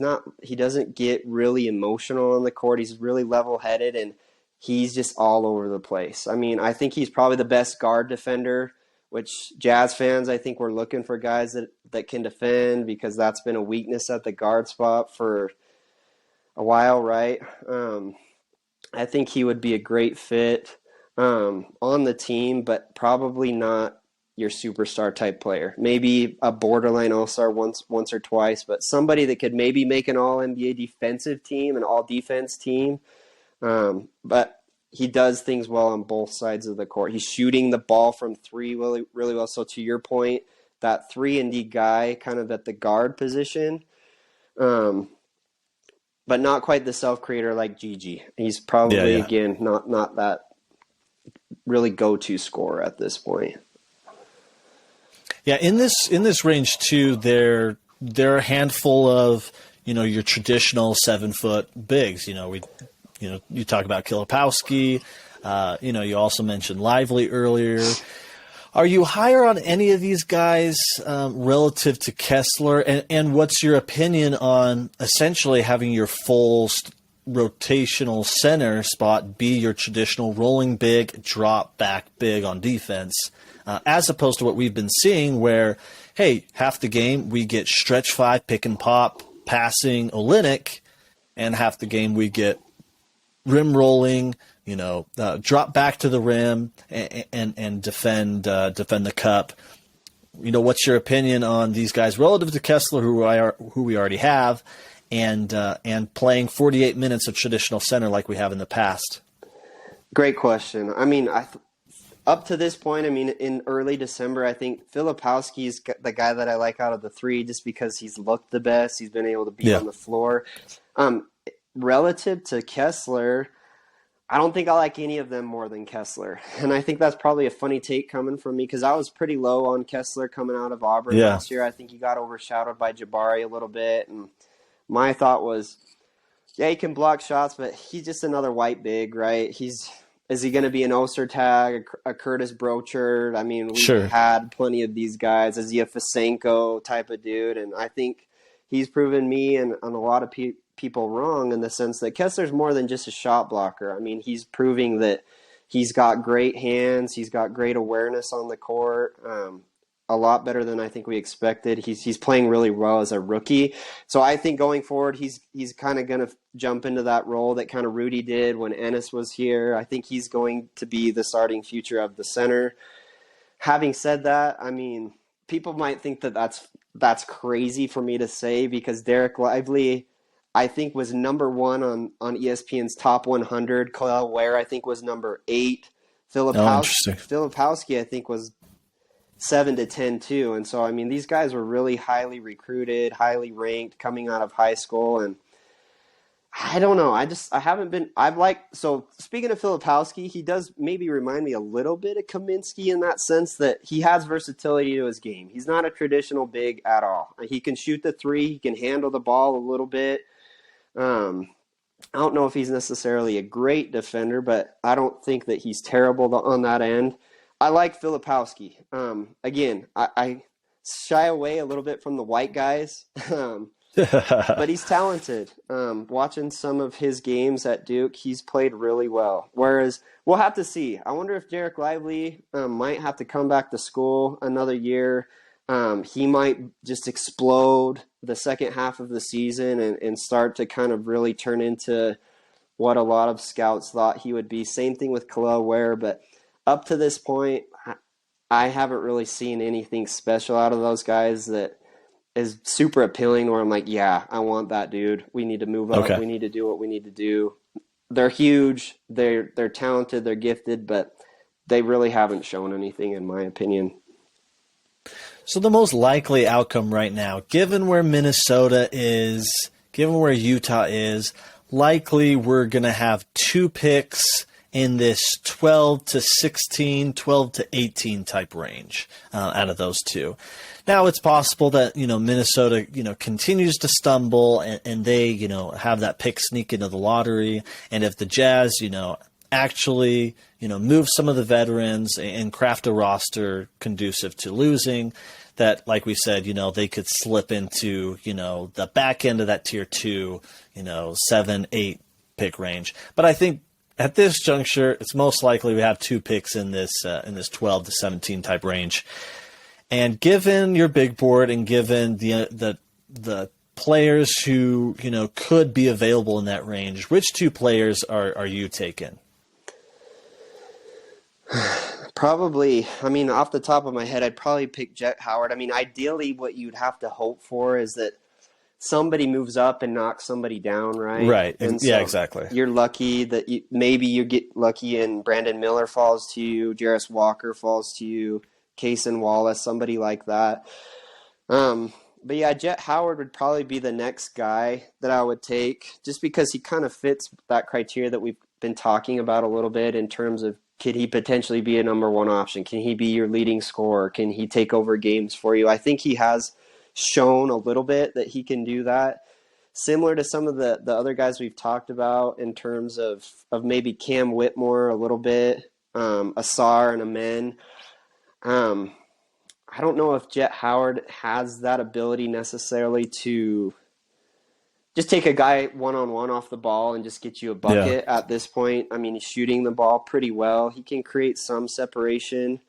doesn't get really emotional on the court. He's really level-headed, and he's just all over the place. I mean, I think he's probably the best guard defender, which Jazz fans, I think, were looking for guys that can defend because that's been a weakness at the guard spot for a while, right? I think he would be a great fit on the team, but probably not your superstar type player. Maybe a borderline all-star once or twice, but somebody that could maybe make an all-NBA defensive team, an all-defense team. But he does things well on both sides of the court. He's shooting the ball from three really, really well. So to your point, that 3-and-D guy kind of at the guard position, but not quite the self-creator like Gigi. He's probably, again, not that really go-to scorer at this point. Yeah, in this range too, there are a handful of, your traditional 7-foot bigs. You talk about Kilopowski. You also mentioned Lively earlier. Are you higher on any of these guys relative to Kessler? And what's your opinion on essentially having your full rotational center spot be your traditional rolling big, drop back big on defense, as opposed to what we've been seeing where, hey, half the game we get stretch five, pick and pop, passing Olynyk, and half the game we get rim rolling, drop back to the rim and defend the cup. What's your opinion on these guys relative to Kessler, who we already have, and playing 48 minutes of traditional center like we have in the past? Great question. I mean, up to this point, in early December, I think Filipowski is the guy that I like out of the three just because he's looked the best. He's been able to be on the floor. Relative to Kessler, I don't think I like any of them more than Kessler. And I think that's probably a funny take coming from me because I was pretty low on Kessler coming out of Auburn last year. I think he got overshadowed by Jabari a little bit. And my thought was, yeah, he can block shots, but he's just another white big, right? Is he going to be an Ostertag, a Curtis Brochard? I mean, we've had plenty of these guys. Is he a Fasenko type of dude? And I think he's proven me and a lot of people wrong in the sense that Kessler's more than just a shot blocker. I mean, he's proving that he's got great hands. He's got great awareness on the court. A lot better than I think we expected. He's playing really well as a rookie. So I think going forward, he's kind of going to jump into that role that kind of Rudy did when Ennis was here. I think he's going to be the starting future of the center. Having said that, I mean, people might think that that's crazy for me to say because Derek Lively, I think, was number one on ESPN's top 100. Khalil Ware, I think, was number 8. Filipowski, I think, was 7 to 10 too. And so, I mean, these guys were really highly recruited, highly ranked coming out of high school. And I don't know. So speaking of Filipowski, he does maybe remind me a little bit of Kaminsky in that sense that he has versatility to his game. He's not a traditional big at all. He can shoot the three. He can handle the ball a little bit. I don't know if he's necessarily a great defender, but I don't think that he's terrible on that end. I like Filipowski. Again, I shy away a little bit from the white guys, but he's talented. Watching some of his games at Duke, he's played really well. Whereas we'll have to see. I wonder if Derek Lively might have to come back to school another year. He might just explode the second half of the season and start to kind of really turn into what a lot of scouts thought he would be. Same thing with Khalil Ware, but up to this point, I haven't really seen anything special out of those guys that is super appealing where I'm like, yeah, I want that dude. We need to move up. Okay. We need to do what we need to do. They're huge. They're talented. They're gifted, but they really haven't shown anything in my opinion. So the most likely outcome right now, given where Minnesota is, given where Utah is, likely we're going to have 2 picks in this 12 to 16, 12 to 18 type range out of those two. Now it's possible that, Minnesota, continues to stumble and they, have that pick sneak into the lottery. And if the Jazz, actually, move some of the veterans and craft a roster conducive to losing, that, like we said, they could slip into, the back end of that tier 2, 7, 8 pick range. But I think at this juncture, it's most likely we have 2 picks in this 12 to 17 type range. And given your big board and given the players who, could be available in that range, which 2 players are you taking? Probably, off the top of my head, I'd probably pick Jet Howard. Ideally, what you'd have to hope for is that somebody moves up and knocks somebody down, right? Right. And yeah, so exactly. You're lucky that maybe you get lucky and Brandon Miller falls to you, Jarris Walker falls to you, Cason Wallace, somebody like that. But yeah, Jet Howard would probably be the next guy that I would take, just because he kind of fits that criteria that we've been talking about a little bit in terms of, could he potentially be a number 1 option? Can he be your leading scorer? Can he take over games for you? I think he has shown a little bit that he can do that. Similar to some of the other guys we've talked about in terms of maybe Cam Whitmore a little bit, Asar and Amen. I don't know if Jet Howard has that ability necessarily to just take a guy one-on-one off the ball and just get you a bucket at this point. He's shooting the ball pretty well. He can create some separation.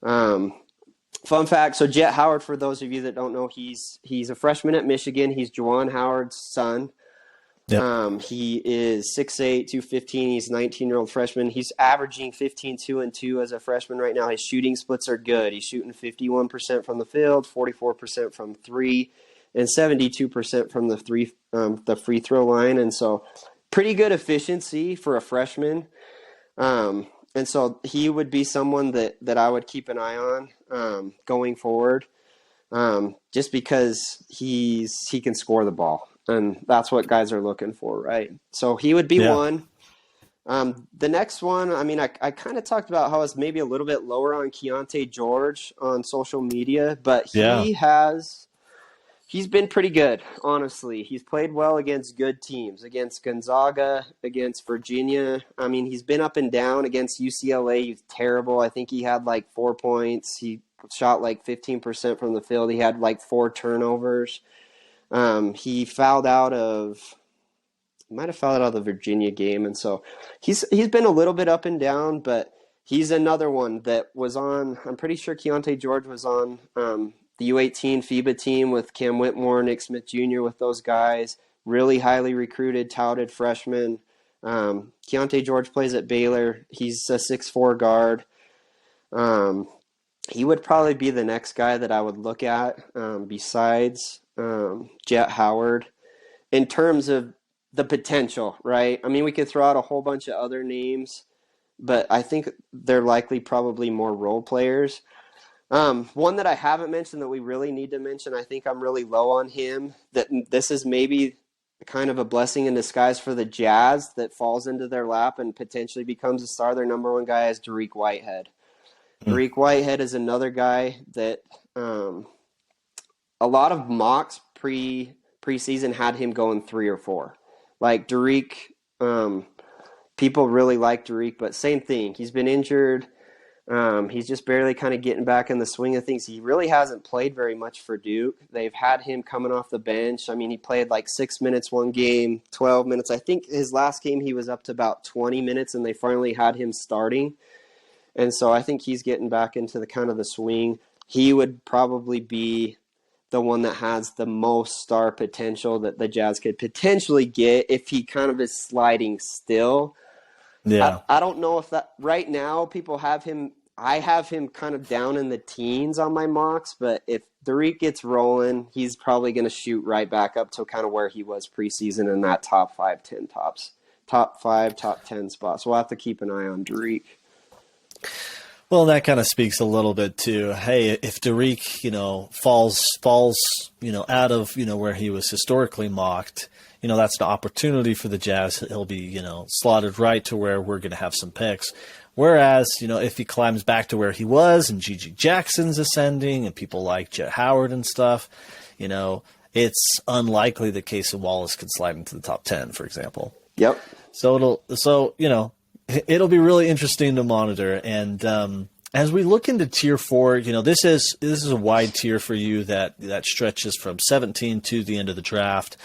Fun fact, so Jet Howard, for those of you that don't know, he's a freshman at Michigan. He's Juwan Howard's son. Yep. He is 6'8", 215. He's a 19-year-old freshman. He's averaging 15, 2, and 2 as a freshman right now. His shooting splits are good. He's shooting 51% from the field, 44% from 3, and 72% from the free throw line. And so pretty good efficiency for a freshman. And so he would be someone that I would keep an eye on going forward, just because he can score the ball. And that's what guys are looking for, right? So he would be one. The next one, I kind of talked about how it's maybe a little bit lower on Keontae George on social media, but he's been pretty good, honestly. He's played well against good teams, against Gonzaga, against Virginia. He's been up and down. Against UCLA, he's terrible. I think he had like 4 points. He shot like 15% from the field. He had like 4 turnovers. He might have fouled out of the Virginia game. And so he's been a little bit up and down, but he's another one that was on, I'm pretty sure Keontae George was on the U18 FIBA team with Cam Whitmore, Nick Smith Jr., with those guys. Really highly recruited, touted freshman. Keontae George plays at Baylor. He's a 6'4" guard. He would probably be the next guy that I would look at besides Jet Howard in terms of the potential, right? We could throw out a whole bunch of other names, but I think they're likely probably more role players. One that I haven't mentioned that we really need to mention, I think I'm really low on him, that this is maybe kind of a blessing in disguise for the Jazz that falls into their lap and potentially becomes a star. Their number 1 guy is Dariq Whitehead. Dariq Whitehead is another guy that a lot of mocks preseason had him going 3 or 4. Like Dariq, people really like Dariq, but same thing. He's been injured. He's just barely kind of getting back in the swing of things. He really hasn't played very much for Duke. They've had him coming off the bench. He played like 6 minutes one game, 12 minutes. I think his last game he was up to about 20 minutes, and they finally had him starting. And so I think he's getting back into the kind of the swing. He would probably be the one that has the most star potential that the Jazz could potentially get if he kind of is sliding still. Yeah. I don't know if that right now people have him. I have him kind of down in the teens on my mocks, but if Dariq gets rolling, he's probably going to shoot right back up to kind of where he was preseason in that top 5, 10 top 5, top 10 spots. We'll have to keep an eye on Dariq. Well, that kind of speaks a little bit to, hey, if Dariq, falls, out of, where he was historically mocked, that's an opportunity for the Jazz. He'll be, slotted right to where we're going to have some picks. Whereas, if he climbs back to where he was and G.G. Jackson's ascending and people like Jet Howard and stuff, it's unlikely that Casey Wallace could slide into the top 10, for example. Yep. So it'll be really interesting to monitor. And as we look into tier 4, this is a wide tier for you that stretches from 17 to the end of the draft.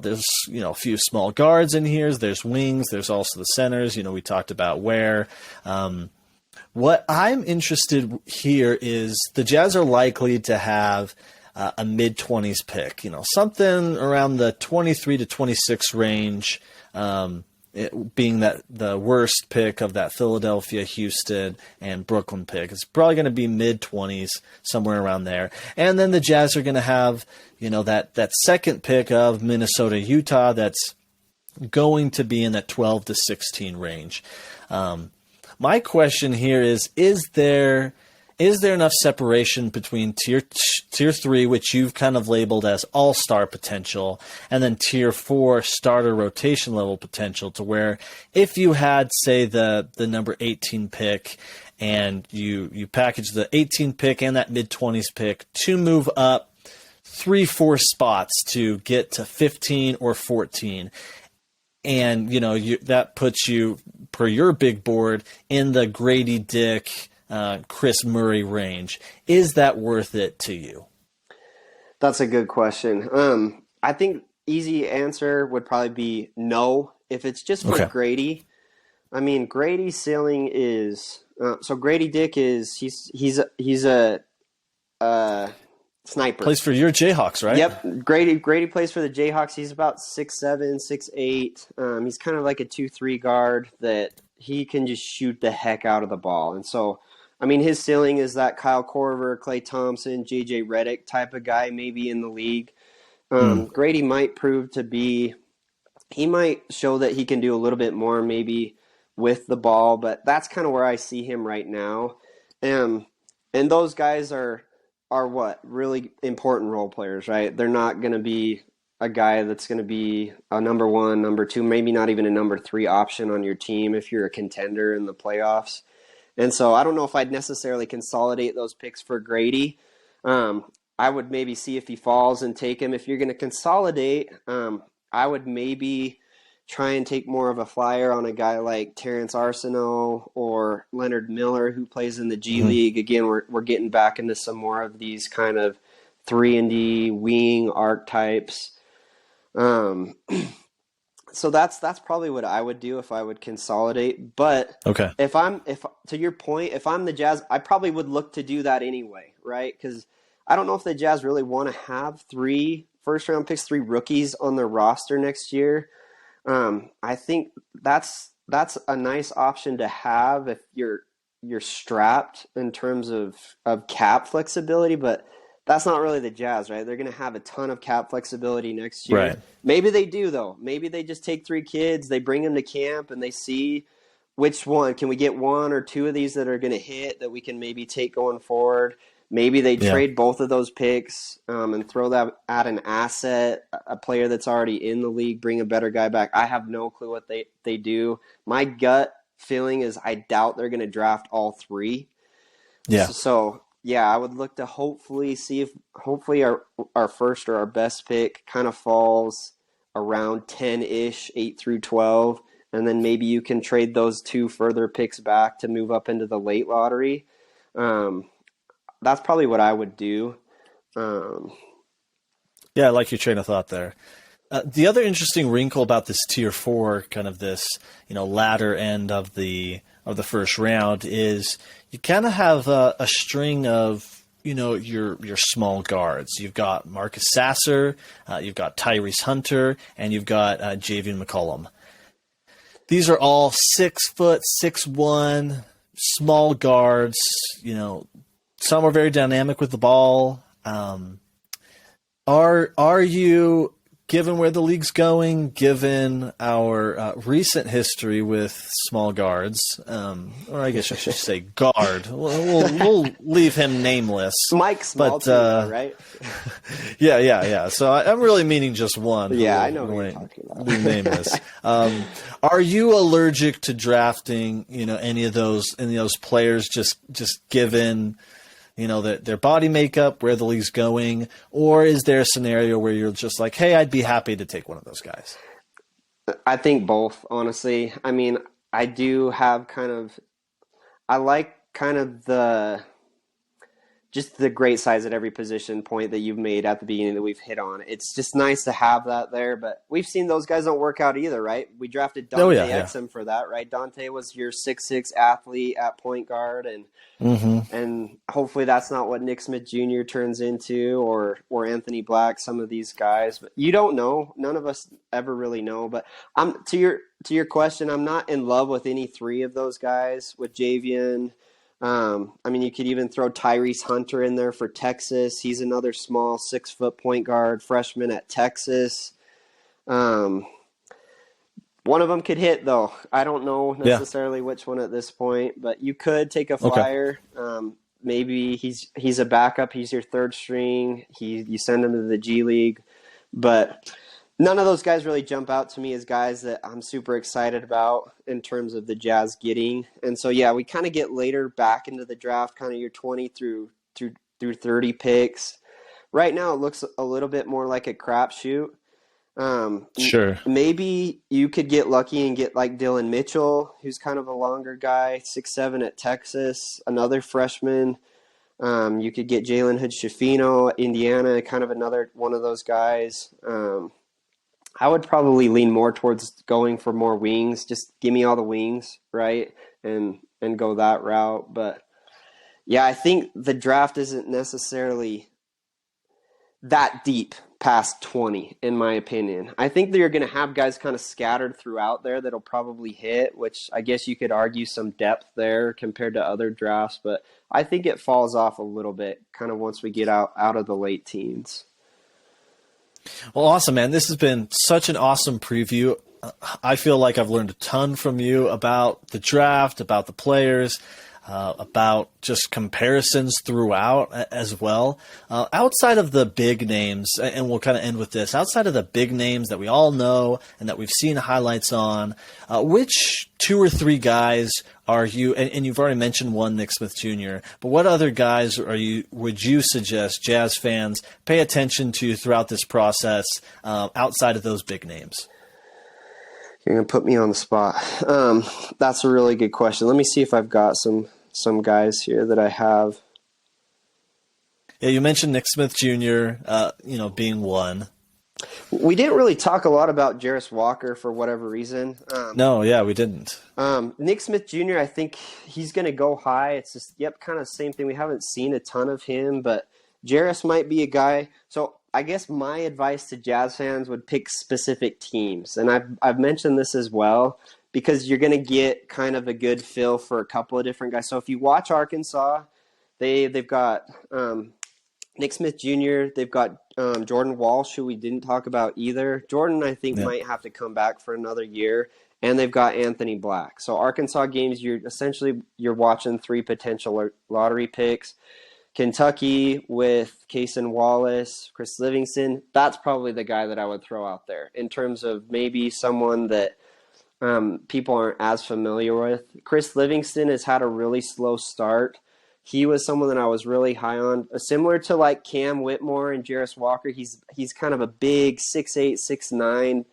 There's a few small guards in here. There's wings. There's also the centers. We talked about where. What I'm interested here is the Jazz are likely to have a mid-20s pick. Something around the 23 to 26 range. It being that the worst pick of that Philadelphia, Houston, and Brooklyn pick. It's probably going to be mid-20s, somewhere around there. And then the Jazz are going to have, that second pick of Minnesota, Utah, that's going to be in that 12 to 16 range. My question here is there enough separation between tier 3, which you've kind of labeled as all-star potential, and then tier 4 starter rotation level potential, to where if you had, say, the number 18 pick and you package the 18 pick and that mid-20s pick to move up 3-4 spots to get to 15 or 14, and that puts you, per your big board, in the Grady Dick, Chris Murray range. Is that worth it to you? That's a good question. I think easy answer would probably be no. If it's just for Grady, I mean, Grady's ceiling is so Grady Dick is he's a sniper. Plays for your Jayhawks, right? Yep. Grady plays for the Jayhawks. He's about 6'7", 6'8". He's kind of like a 2-3 guard that he can just shoot the heck out of the ball. And so, I mean, his ceiling is that Kyle Korver, Klay Thompson, J.J. Redick type of guy maybe in the league. Grady might prove to be – he might show that he can do a little bit more maybe with the ball, but that's kind of where I see him right now. And those guys are what? Really important role players, right? They're not going to be a guy that's going to be a number 1, number 2, maybe not even a number 3 option on your team if you're a contender in the playoffs. And so I don't know if I'd necessarily consolidate those picks for Grady. I would maybe see if he falls and take him. If you're going to consolidate, I would maybe try and take more of a flyer on a guy like Terrence Arsenault or Leonard Miller, who plays in the G League. Again, we're getting back into some more of these kind of 3-and-D wing archetypes. So that's probably what I would do if I would consolidate. But if to your point, if I'm the Jazz, I probably would look to do that anyway, right? Because I don't know if the Jazz really want to have 3 first-round picks, 3 rookies on their roster next year. I think that's a nice option to have if you're strapped in terms of cap flexibility, but that's not really the Jazz, right? They're going to have a ton of cap flexibility next year. Right. Maybe they do, though. Maybe they just take 3 kids, they bring them to camp, and they see which one. Can we get 1 or 2 of these that are going to hit that we can maybe take going forward? Maybe they trade both of those picks and throw that at an asset, a player that's already in the league, bring a better guy back. I have no clue what they do. My gut feeling is I doubt they're going to draft all 3. Yeah. So I would look to hopefully our first or our best pick kind of falls around 10-ish, 8 through 12, and then maybe you can trade those 2 further picks back to move up into the late lottery. That's probably what I would do. Yeah, I like your train of thought there. The other interesting wrinkle about this tier 4, kind of this, latter end of the first round, is you kind of have a string of, your small guards. You've got Marcus Sasser, you've got Tyrese Hunter, and you've got Javion McCollum. These are all 6 foot, 6'1", small guards. Some are very dynamic with the ball. Are you given where the league's going, given our recent history with small guards, or I guess I should say guard. We'll leave him nameless. Mike Small, right? Yeah. So I'm really meaning just one. Yeah, I know who you're talking about. Be nameless. Are you allergic to drafting, any of those players just given, their body makeup, where the league's going, or is there a scenario where you're just like, hey, I'd be happy to take one of those guys? I think both, honestly. I mean, I do have I like just the great size at every position point that you've made at the beginning that we've hit on. It's just nice to have that there, but we've seen those guys don't work out either, right? We drafted Dante Exum for that, right? Dante was your 6'6" athlete at point guard, and hopefully that's not what Nick Smith Jr. turns into, or Anthony Black, some of these guys. But you don't know. None of us ever really know. But to your question, I'm not in love with any three of those guys. With Javian, you could even throw Tyrese Hunter in there for Texas. He's another small 6-foot point guard, freshman at Texas. One of them could hit, though. I don't know necessarily which one at this point, but you could take a flyer. Okay. Maybe he's a backup. He's your third string. You send him to the G League, but none of those guys really jump out to me as guys that I'm super excited about in terms of the Jazz getting. And so, yeah, we kind of get later back into the draft, kind of your 20 through 30 picks. Right now, it looks a little bit more like a crapshoot. Sure. Maybe you could get lucky and get like Dylan Mitchell, who's kind of a longer guy, 6'7" at Texas, another freshman. You could get Jalen Hood-Schifino, Indiana, kind of another one of those guys. I would probably lean more towards going for more wings. Just give me all the wings, right? And go that route. But yeah, I think the draft isn't necessarily that deep past 20, in my opinion. I think that you're going to have guys kind of scattered throughout there that'll probably hit, which I guess you could argue some depth there compared to other drafts. But I think it falls off a little bit kind of once we get out of the late teens. Well, awesome, man. This has been such an awesome preview. I feel like I've learned a ton from you about the draft, about the players, about just comparisons throughout as well. Outside of the big names, and we'll kind of end with this, outside of the big names that we all know and that we've seen highlights on, which 2 or 3 guys are you, and you've already mentioned one, Nick Smith Jr., but what other guys would you suggest Jazz fans pay attention to throughout this process outside of those big names? You're going to put me on the spot. That's a really good question. Let me see if I've got some guys here that I have. Yeah, you mentioned Nick Smith Jr., being one. We didn't really talk a lot about Jarris Walker for whatever reason. No, we didn't. Nick Smith Jr., I think he's going to go high. It's just, kind of same thing. We haven't seen a ton of him, but Jarris might be a guy. So I guess my advice to Jazz fans would pick specific teams. And I've mentioned this as well, because you're going to get kind of a good feel for a couple of different guys. So if you watch Arkansas, they've got Nick Smith Jr., they've got Jordan Walsh, who we didn't talk about either. Jordan, I think, might have to come back for another year. And they've got Anthony Black. So Arkansas games, you're watching 3 potential lottery picks. Kentucky with Cason Wallace, Chris Livingston, that's probably the guy that I would throw out there in terms of maybe someone that people aren't as familiar with. Chris Livingston has had a really slow start. He was someone that I was really high on. Similar to like Cam Whitmore and Jarris Walker, he's kind of a big 6'8", 6'9",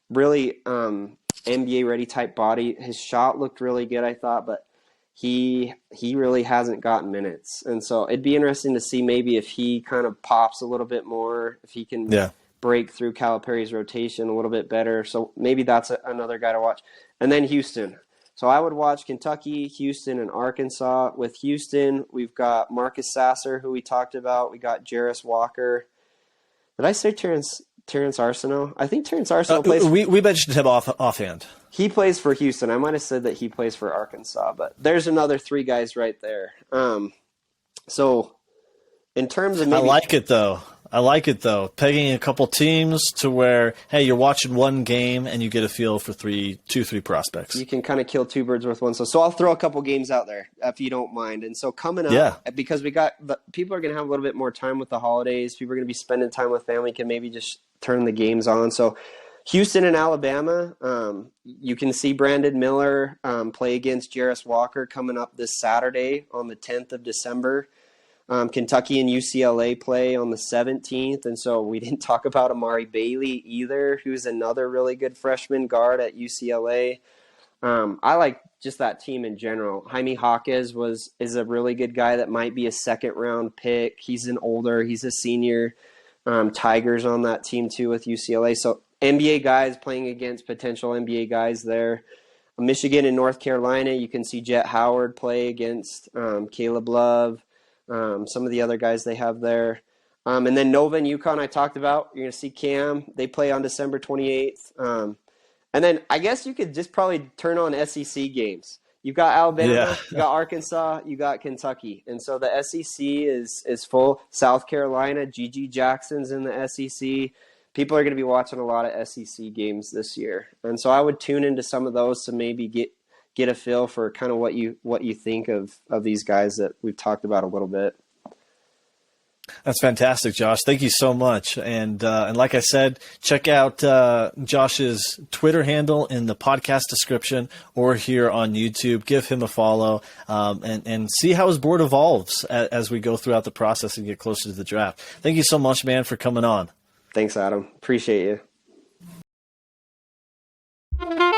really NBA-ready type body. His shot looked really good, I thought, but he really hasn't gotten minutes. And so it'd be interesting to see maybe if he kind of pops a little bit more, if he can break through Calipari's rotation a little bit better. So maybe that's another guy to watch. And then Houston. So I would watch Kentucky, Houston, and Arkansas. With Houston, we've got Marcus Sasser, who we talked about. We got Jarris Walker. Did I say Terrence Arsenault? I think Terrence Arsenault plays. We mentioned him offhand. He plays for Houston. I might have said that he plays for Arkansas, but there's another 3 guys right there. So in terms of maybe, I like it though. I like it, though. Pegging a couple teams to where, hey, you're watching one game and you get a feel for three prospects. You can kind of kill two birds with one. So I'll throw a couple games out there if you don't mind. And so coming up, because people are going to have a little bit more time with the holidays. People are going to be spending time with family, can maybe just turn the games on. So Houston and Alabama, you can see Brandon Miller play against Jarris Walker coming up this Saturday on the 10th of December. Kentucky and UCLA play on the 17th, and so we didn't talk about Amari Bailey either, who's another really good freshman guard at UCLA. I like just that team in general. Jaime Jaquez is a really good guy that might be a second-round pick. He's he's a senior. Tigers on that team too with UCLA. So NBA guys playing against potential NBA guys there. Michigan and North Carolina, you can see Jet Howard play against Caleb Love. Some of the other guys they have there. And then Nova and UConn I talked about. You're going to see Cam. They play on December 28th. And then I guess you could just probably turn on SEC games. You've got Alabama, you got Arkansas, you got Kentucky. And so the SEC is full. South Carolina, Gigi Jackson's in the SEC. People are going to be watching a lot of SEC games this year. And so I would tune into some of those to maybe get a feel for kind of what you think of these guys that we've talked about a little bit. That's fantastic, Josh. Thank you so much. And like I said, check out Josh's Twitter handle in the podcast description or here on YouTube. Give him a follow and see how his board evolves as we go throughout the process and get closer to the draft. Thank you so much, man, for coming on. Thanks, Adam. Appreciate you.